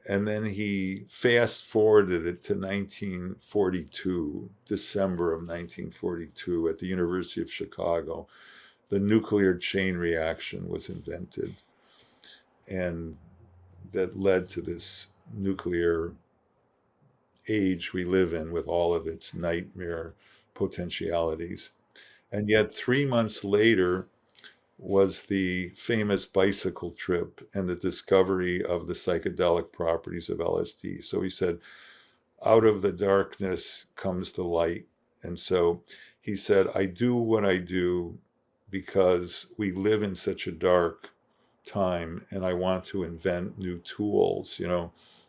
and then he fast forwarded it to 1942, December of 1942, at the University of Chicago. The nuclear chain reaction was invented, and that led to this nuclear age we live in with all of its nightmare potentialities. And yet 3 months later was the famous bicycle trip and the discovery of the psychedelic properties of LSD. So he said, out of the darkness comes the light. And so he said, I do what I do because we live in such a dark time, and I want to invent new tools,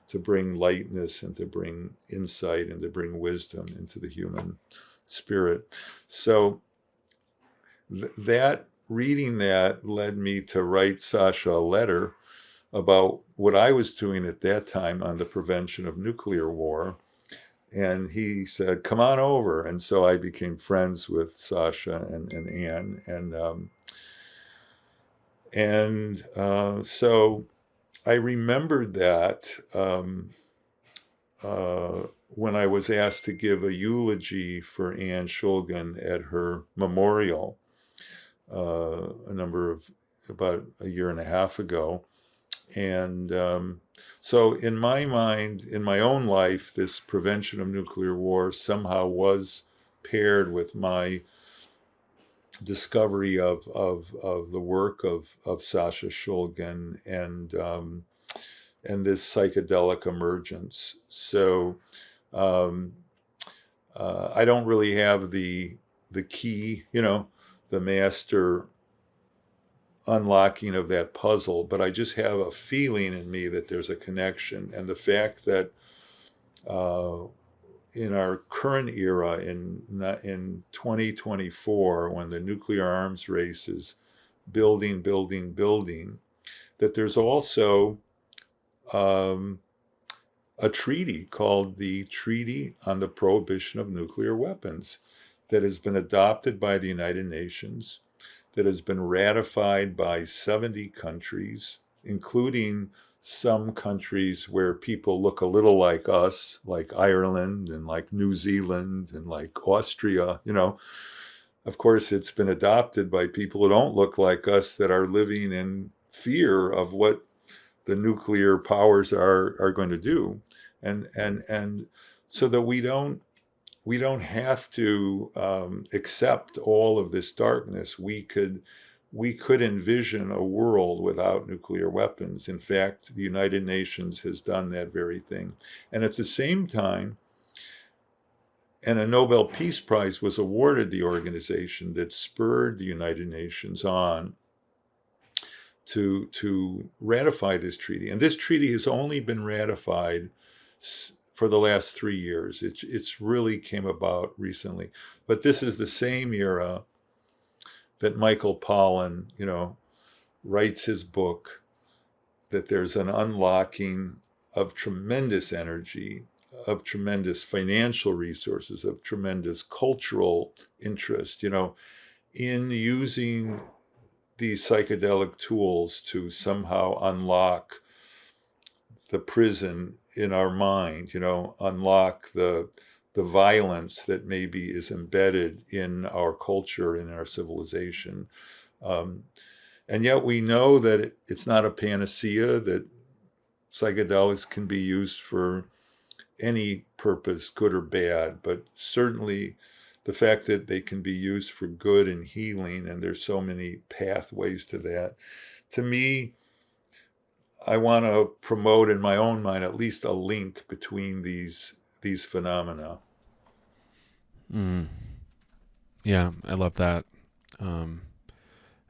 to bring lightness and to bring insight and to bring wisdom into the human spirit. So reading that led me to write Sasha a letter about what I was doing at that time on the prevention of nuclear war. And he said, come on over. And so I became friends with Sasha and Anne. So I remembered that when I was asked to give a eulogy for Anne Shulgin at her memorial about a year and a half ago. And so in my mind, in my own life, this prevention of nuclear war somehow was paired with my discovery of the work of Sasha Shulgin and this psychedelic emergence. So I don't really have the key, the master unlocking of that puzzle, but I just have a feeling in me that there's a connection. And the fact that in our current era, in 2024, when the nuclear arms race is building, that there's also a treaty called the Treaty on the Prohibition of Nuclear Weapons that has been adopted by the United Nations, that has been ratified by 70 countries, including some countries where people look a little like us, like Ireland and like New Zealand and like Austria, Of course, it's been adopted by people who don't look like us, that are living in fear of what the nuclear powers are going to do. And so that we don't have to accept all of this darkness. We could envision a world without nuclear weapons. In fact, the United Nations has done that very thing. And at the same time, and a Nobel Peace Prize was awarded the organization that spurred the United Nations on to ratify this treaty. And this treaty has only been ratified for the last 3 years. It's really came about recently. But this is the same era that Michael Pollan, writes his book, that there's an unlocking of tremendous energy of tremendous financial resources, of tremendous cultural interest, in using these psychedelic tools to somehow unlock the prison in our mind, unlock the violence that maybe is embedded in our culture, in our civilization. Um, and yet we know that it's not a panacea, that psychedelics can be used for any purpose, good or bad, but certainly the fact that they can be used for good and healing, and there's so many pathways to that. To me, I want to promote in my own mind at least a link between these phenomena. Mm. Yeah, I love that. Um,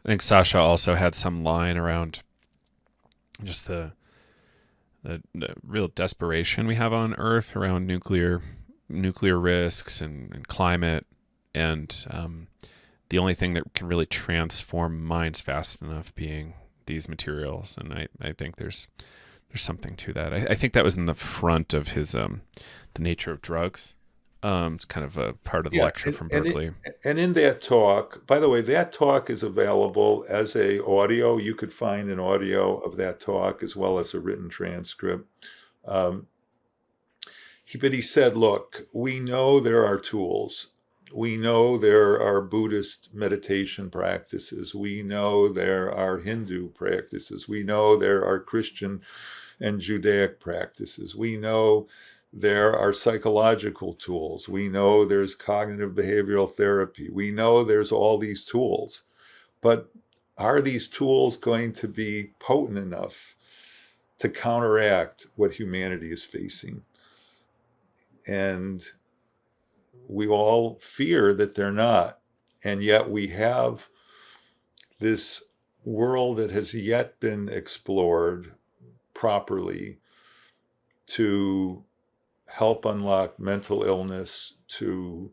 I think Sasha also had some line around just the real desperation we have on Earth around nuclear risks and climate, and the only thing that can really transform minds fast enough being these materials. And I think there's something to that. I think that was in the front of his the nature of drugs. It's kind of a part of the Yeah, lecture from Berkeley. and in that talk, by the way, that talk is available as a audio. You could find an audio of that talk as well as a written transcript. Um, but he said, look, we know there are tools. We know there are Buddhist meditation practices. We know there are Hindu practices. We know there are Christian and Judaic practices. We know there are psychological tools. We know there's cognitive behavioral therapy. We know there's all these tools. But are these tools going to be potent enough to counteract what humanity is facing? And we all fear that they're not. And yet we have this world that has yet been explored properly to help unlock mental illness, to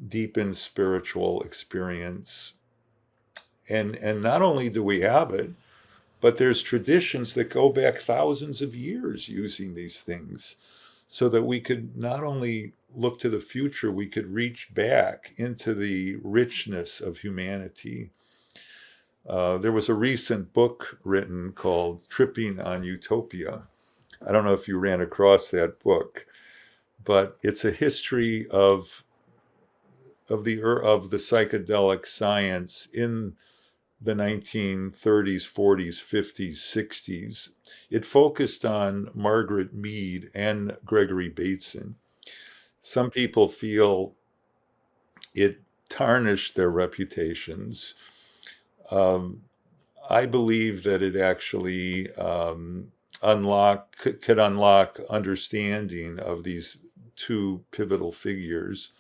deepen spiritual experience. And not only do we have it, but there's traditions that go back thousands of years using these things, so that we could not only look to the future, we could reach back into the richness of humanity. There was a recent book written called Tripping on Utopia. I don't know if you ran across that book, but it's a history of the psychedelic science in the 1930s, 40s, 50s, 60s. It focused on Margaret Mead and Gregory Bateson. Some people feel it tarnished their reputations. I believe that it actually could unlock understanding of these two pivotal figures.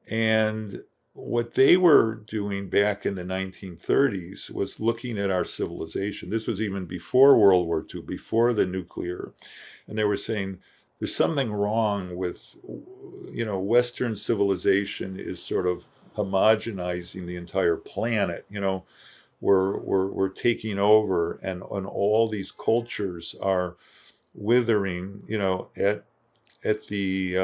And what they were doing back in the 1930s was looking at our civilization. This was even before World War II, before the nuclear. And they were saying, there's something wrong with, Western civilization is sort of homogenizing the entire planet. We're taking over, and all these cultures are withering, at the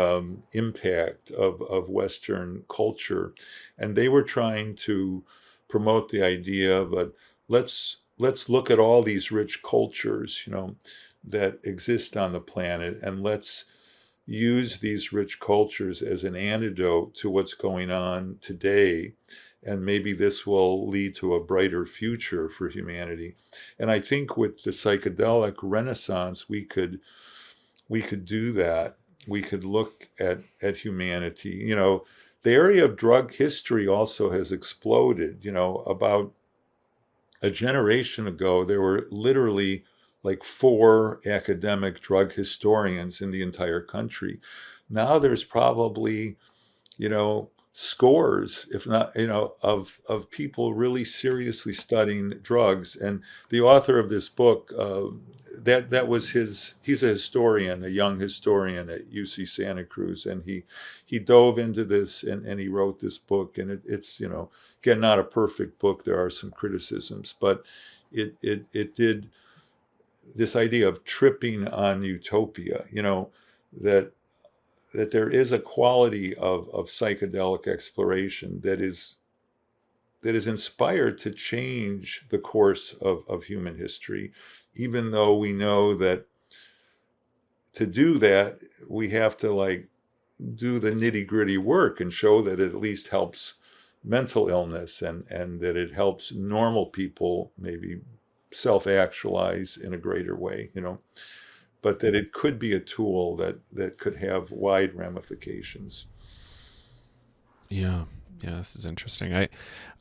impact of Western culture. And they were trying to promote the idea of let's look at all these rich cultures, that exist on the planet, and let's use these rich cultures as an antidote to what's going on today. And maybe this will lead to a brighter future for humanity. And I think with the psychedelic renaissance, we could do that. We could look at humanity. The area of drug history also has exploded. About a generation ago, there were literally like 4 academic drug historians in the entire country. Now there's probably, scores, if not, of people really seriously studying drugs. And the author of this book, that was he's a historian, a young historian at UC Santa Cruz, and he dove into this, and he wrote this book. And it's again, not a perfect book. There are some criticisms, but it did this idea of tripping on utopia. that that there is a quality of psychedelic exploration that is inspired to change the course of human history, even though we know that to do that, we have to like do the nitty gritty work and show that it at least helps mental illness and that it helps normal people maybe self-actualize in a greater way, but that it could be a tool that could have wide ramifications. Yeah. Yeah, this is interesting.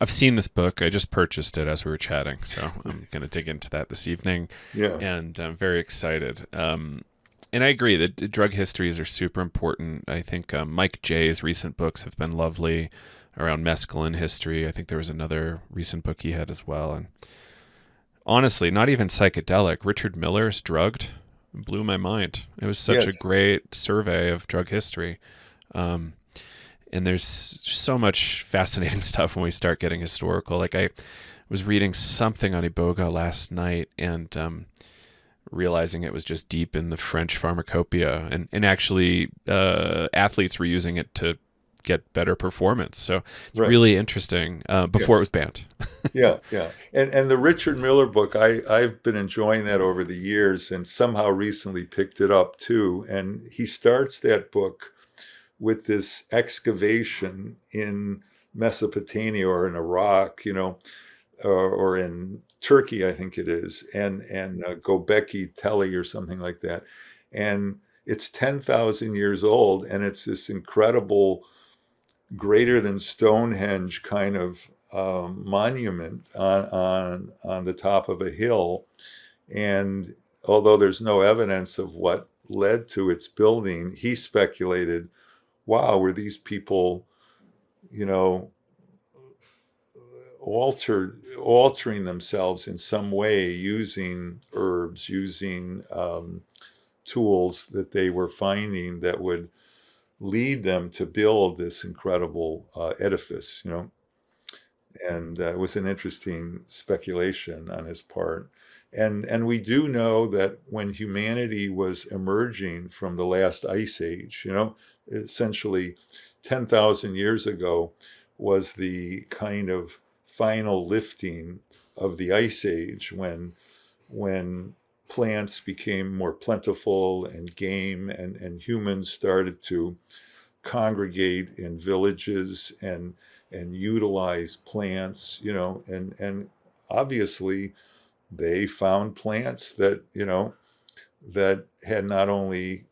I've seen this book. I just purchased it as we were chatting, so I'm going to dig into that this evening, Yeah. and I'm very excited. And I agree that drug histories are super important. I think Mike J's recent books have been lovely around mescaline history. I think there was another recent book he had as well. And honestly, not even psychedelic. Richard Miller's Drugged blew my mind. It was such a Yes. great survey of drug history. Um, and there's so much fascinating stuff when we start getting historical. Like I was reading something on Iboga last night and realizing it was just deep in the French pharmacopoeia, and actually athletes were using it to get better performance. So it's Right. really interesting before it was banned. Yeah, yeah. And the Richard Miller book, I've been enjoying that over the years and somehow recently picked it up too. And he starts that book with this excavation in Mesopotamia or in Iraq, or in Turkey, I think it is, and Göbekli Tepe or something like that. And it's 10,000 years old, and it's this incredible, greater than Stonehenge kind of monument on the top of a hill. And although there's no evidence of what led to its building, he speculated, wow, were these people, you know, altering themselves in some way using herbs, using tools that they were finding that would lead them to build this incredible edifice, and it was an interesting speculation on his part. And we do know that when humanity was emerging from the last ice age, essentially 10,000 years ago was the kind of final lifting of the ice age when plants became more plentiful and game and humans started to congregate in villages and utilize plants, and obviously they found plants that had not only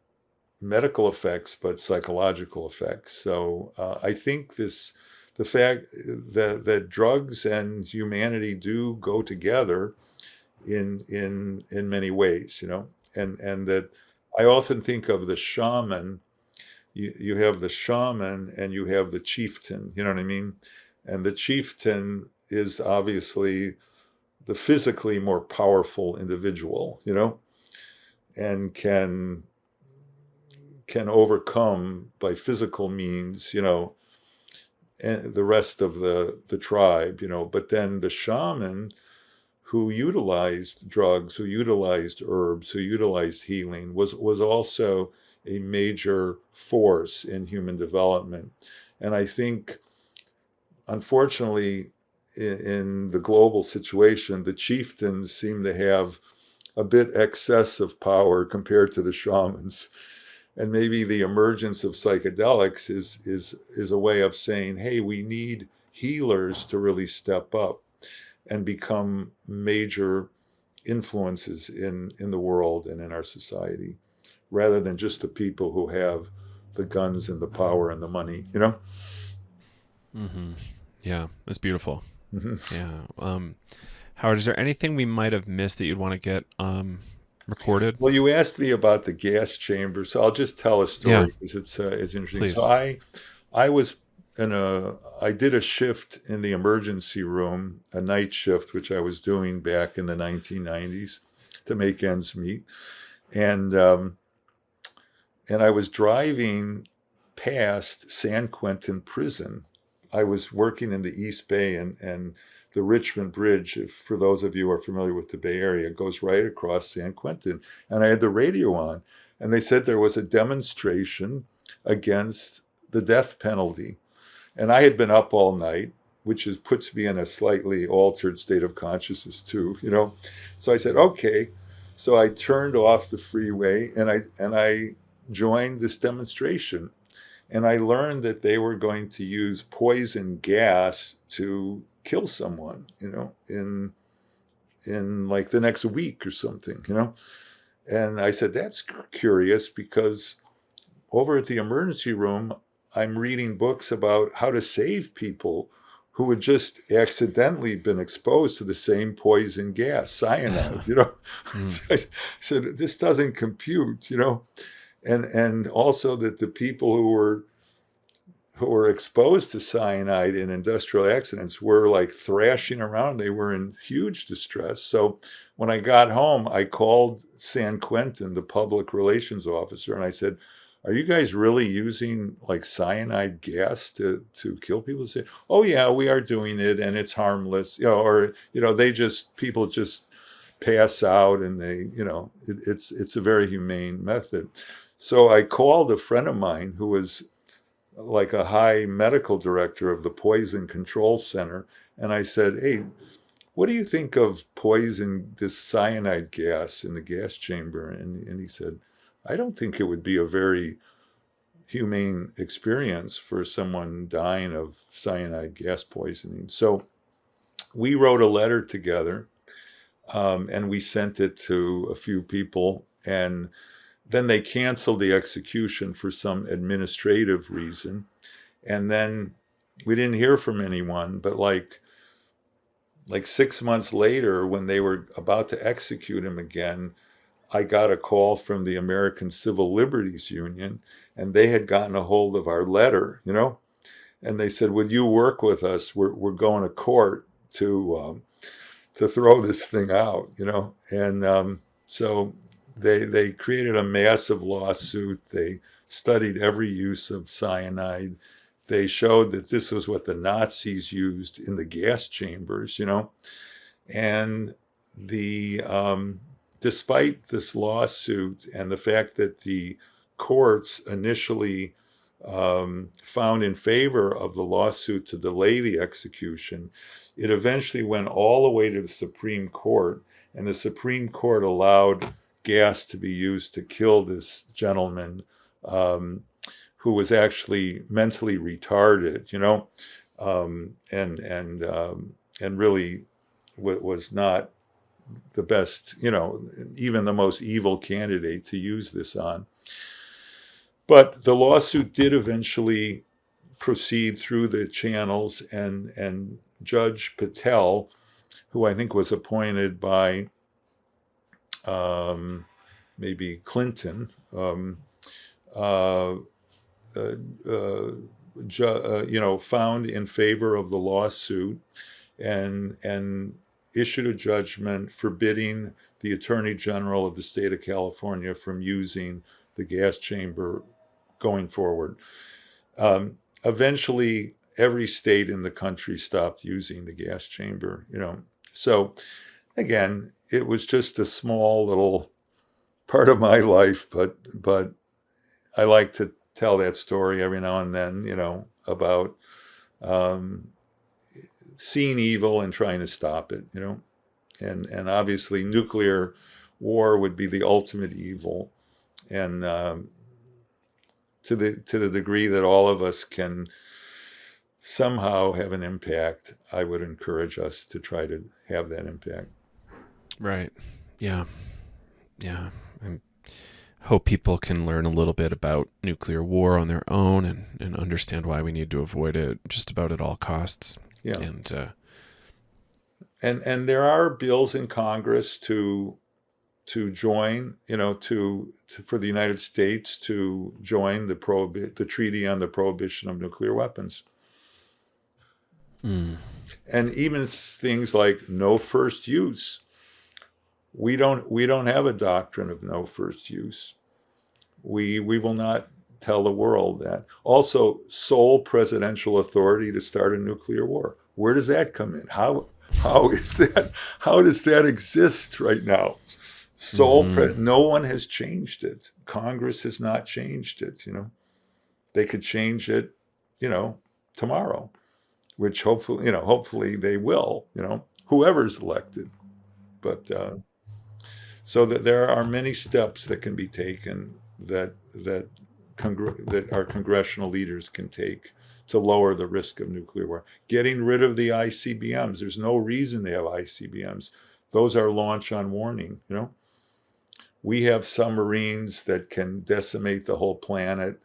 medical effects but psychological effects. So I think the fact that drugs and humanity do go together in many ways, and that I often think of the shaman. You have the shaman and you have the chieftain, you know what I mean? And the chieftain is obviously the physically more powerful individual, and can overcome by physical means, and the rest of the tribe, but then the shaman who utilized drugs, who utilized herbs, who utilized healing was also a major force in human development. And I think, unfortunately, in the global situation, the chieftains seem to have a bit excess of power compared to the shamans. And maybe the emergence of psychedelics is a way of saying, hey, we need healers to really step up and become major influences in the world and in our society, rather than just the people who have the guns and the power and the money, Mm-hmm. Yeah, that's beautiful. Mhm. Yeah. Howard, is there anything we might have missed that you'd want to get recorded? Well, you asked me about the gas chamber, so I'll just tell a Yeah, story because it's interesting. So please. I was I did a shift in the emergency room, a night shift, which I was doing back in the 1990s to make ends meet, and and I was driving past San Quentin Prison. I was working in the East Bay, and the Richmond Bridge, for those of you who are familiar with the Bay Area, goes right across San Quentin. And I had the radio on. And they said there was a demonstration against the death penalty. And I had been up all night, which puts me in a slightly altered state of consciousness too, So I said, okay. So I turned off the freeway and I joined this demonstration. And I learned that they were going to use poison gas to kill someone, in like the next week or something, And I said, that's curious, because over at the emergency room, I'm reading books about how to save people who had just accidentally been exposed to the same poison gas, cyanide, So I said, this doesn't compute, and also that the people who were exposed to cyanide in industrial accidents were like thrashing around. They were in huge distress. So when I got home, I called San Quentin, the public relations officer, and I said, are you guys really using like cyanide gas to kill people? They say, oh yeah, we are doing it and it's harmless, people just pass out and it's a very humane method. So I called a friend of mine who was like a high medical director of the Poison Control Center. And I said, hey, what do you think of this cyanide gas in the gas chamber? And he said, I don't think it would be a very humane experience for someone dying of cyanide gas poisoning. So we wrote a letter together, and we sent it to a few people, and then they canceled the execution for some administrative reason. And then we didn't hear from anyone, but like 6 months later, when they were about to execute him again, I got a call from the American Civil Liberties Union, and they had gotten a hold of our letter, and they said, would you work with us? We're going to court to throw this thing out, and so they created a massive lawsuit. They studied every use of cyanide. They showed that this was what the Nazis used in the gas chambers, and despite this lawsuit and the fact that the courts initially found in favor of the lawsuit to delay the execution, it eventually went all the way to the Supreme Court, and the Supreme Court allowed gas to be used to kill this gentleman who was actually mentally retarded, and really was not the best, even the most evil candidate to use this on. But the lawsuit did eventually proceed through the channels, and Judge Patel, who I think was appointed by maybe Clinton, found in favor of the lawsuit and issued a judgment forbidding the Attorney General of the state of California from using the gas chamber going forward. Eventually, every state in the country stopped using the gas chamber, So again, it was just a small little part of my life, but I like to tell that story every now and then, about seeing evil and trying to stop it, and obviously nuclear war would be the ultimate evil, and to the degree that all of us can somehow have an impact, I would encourage us to try to have that impact. Right. Yeah. I hope people can learn a little bit about nuclear war on their own and understand why we need to avoid it just about at all costs. Yeah. And there are bills in Congress to join, for the United States to join the treaty on the prohibition of nuclear weapons. And even things like no first use. We don't have a doctrine of no first use. We will not tell the world that. Also, sole presidential authority to start a nuclear war. Where does that come in? How is that? How does that exist right now? No one has changed it. Congress has not changed it. They could change it, tomorrow, which hopefully they will, whoever's elected. But so that there are many steps that can be taken that our congressional leaders can take to lower the risk of nuclear war. Getting rid of the ICBMs. There's no reason they have ICBMs. Those are launch on warning. We have submarines that can decimate the whole planet.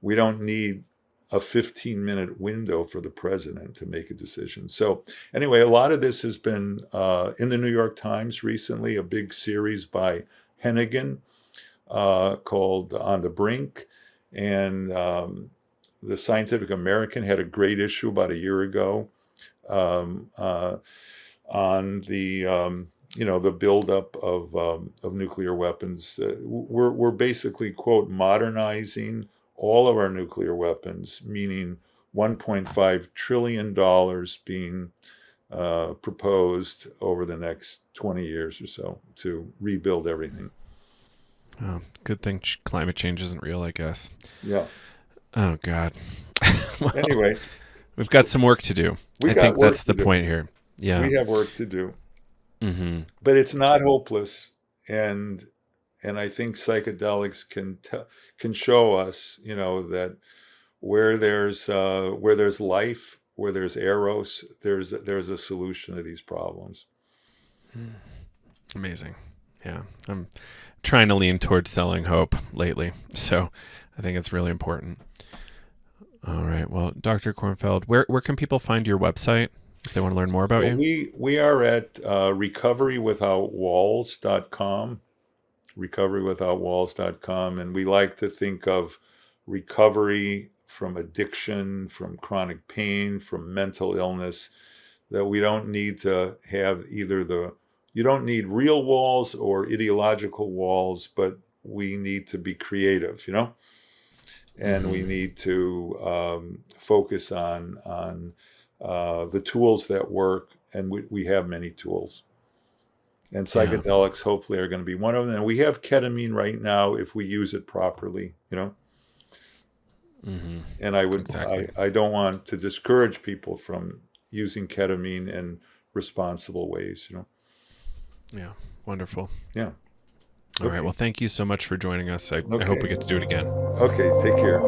We don't need a 15-minute window for the president to make a decision. So anyway, a lot of this has been in the New York Times recently, a big series by Hennigan called On the Brink. And the Scientific American had a great issue about a year ago on the buildup of nuclear weapons. We're basically, quote, modernizing all of our nuclear weapons, meaning $1.5 trillion being proposed over the next 20 years or so to rebuild everything. Oh, good thing climate change isn't real, I guess. Yeah. Oh, God. Well, anyway, we've got some work to do. I think that's the point here. Yeah. We have work to do. Mm-hmm. But it's not hopeless. And I think psychedelics can show us, that where there's life, where there's eros, there's a solution to these problems. Amazing. Yeah. I'm trying to lean towards selling hope lately. So I think it's really important. All right. Well, Dr. Kornfeld, where can people find your website if they want to learn more about you? We are at recoverywithoutwalls.com, recoverywithoutwalls.com. And we like to think of recovery from addiction, from chronic pain, from mental illness, that we don't need to have you don't need real walls or ideological walls, but we need to be creative, and we need to focus on the tools that work, and we have many tools. And psychedelics hopefully are going to be one of them. And we have ketamine right now if we use it properly, Mm-hmm. And I don't want to discourage people from using ketamine in responsible ways, Yeah, wonderful. Yeah. All right. Well, thank you so much for joining us. I hope we get to do it again. Okay, take care.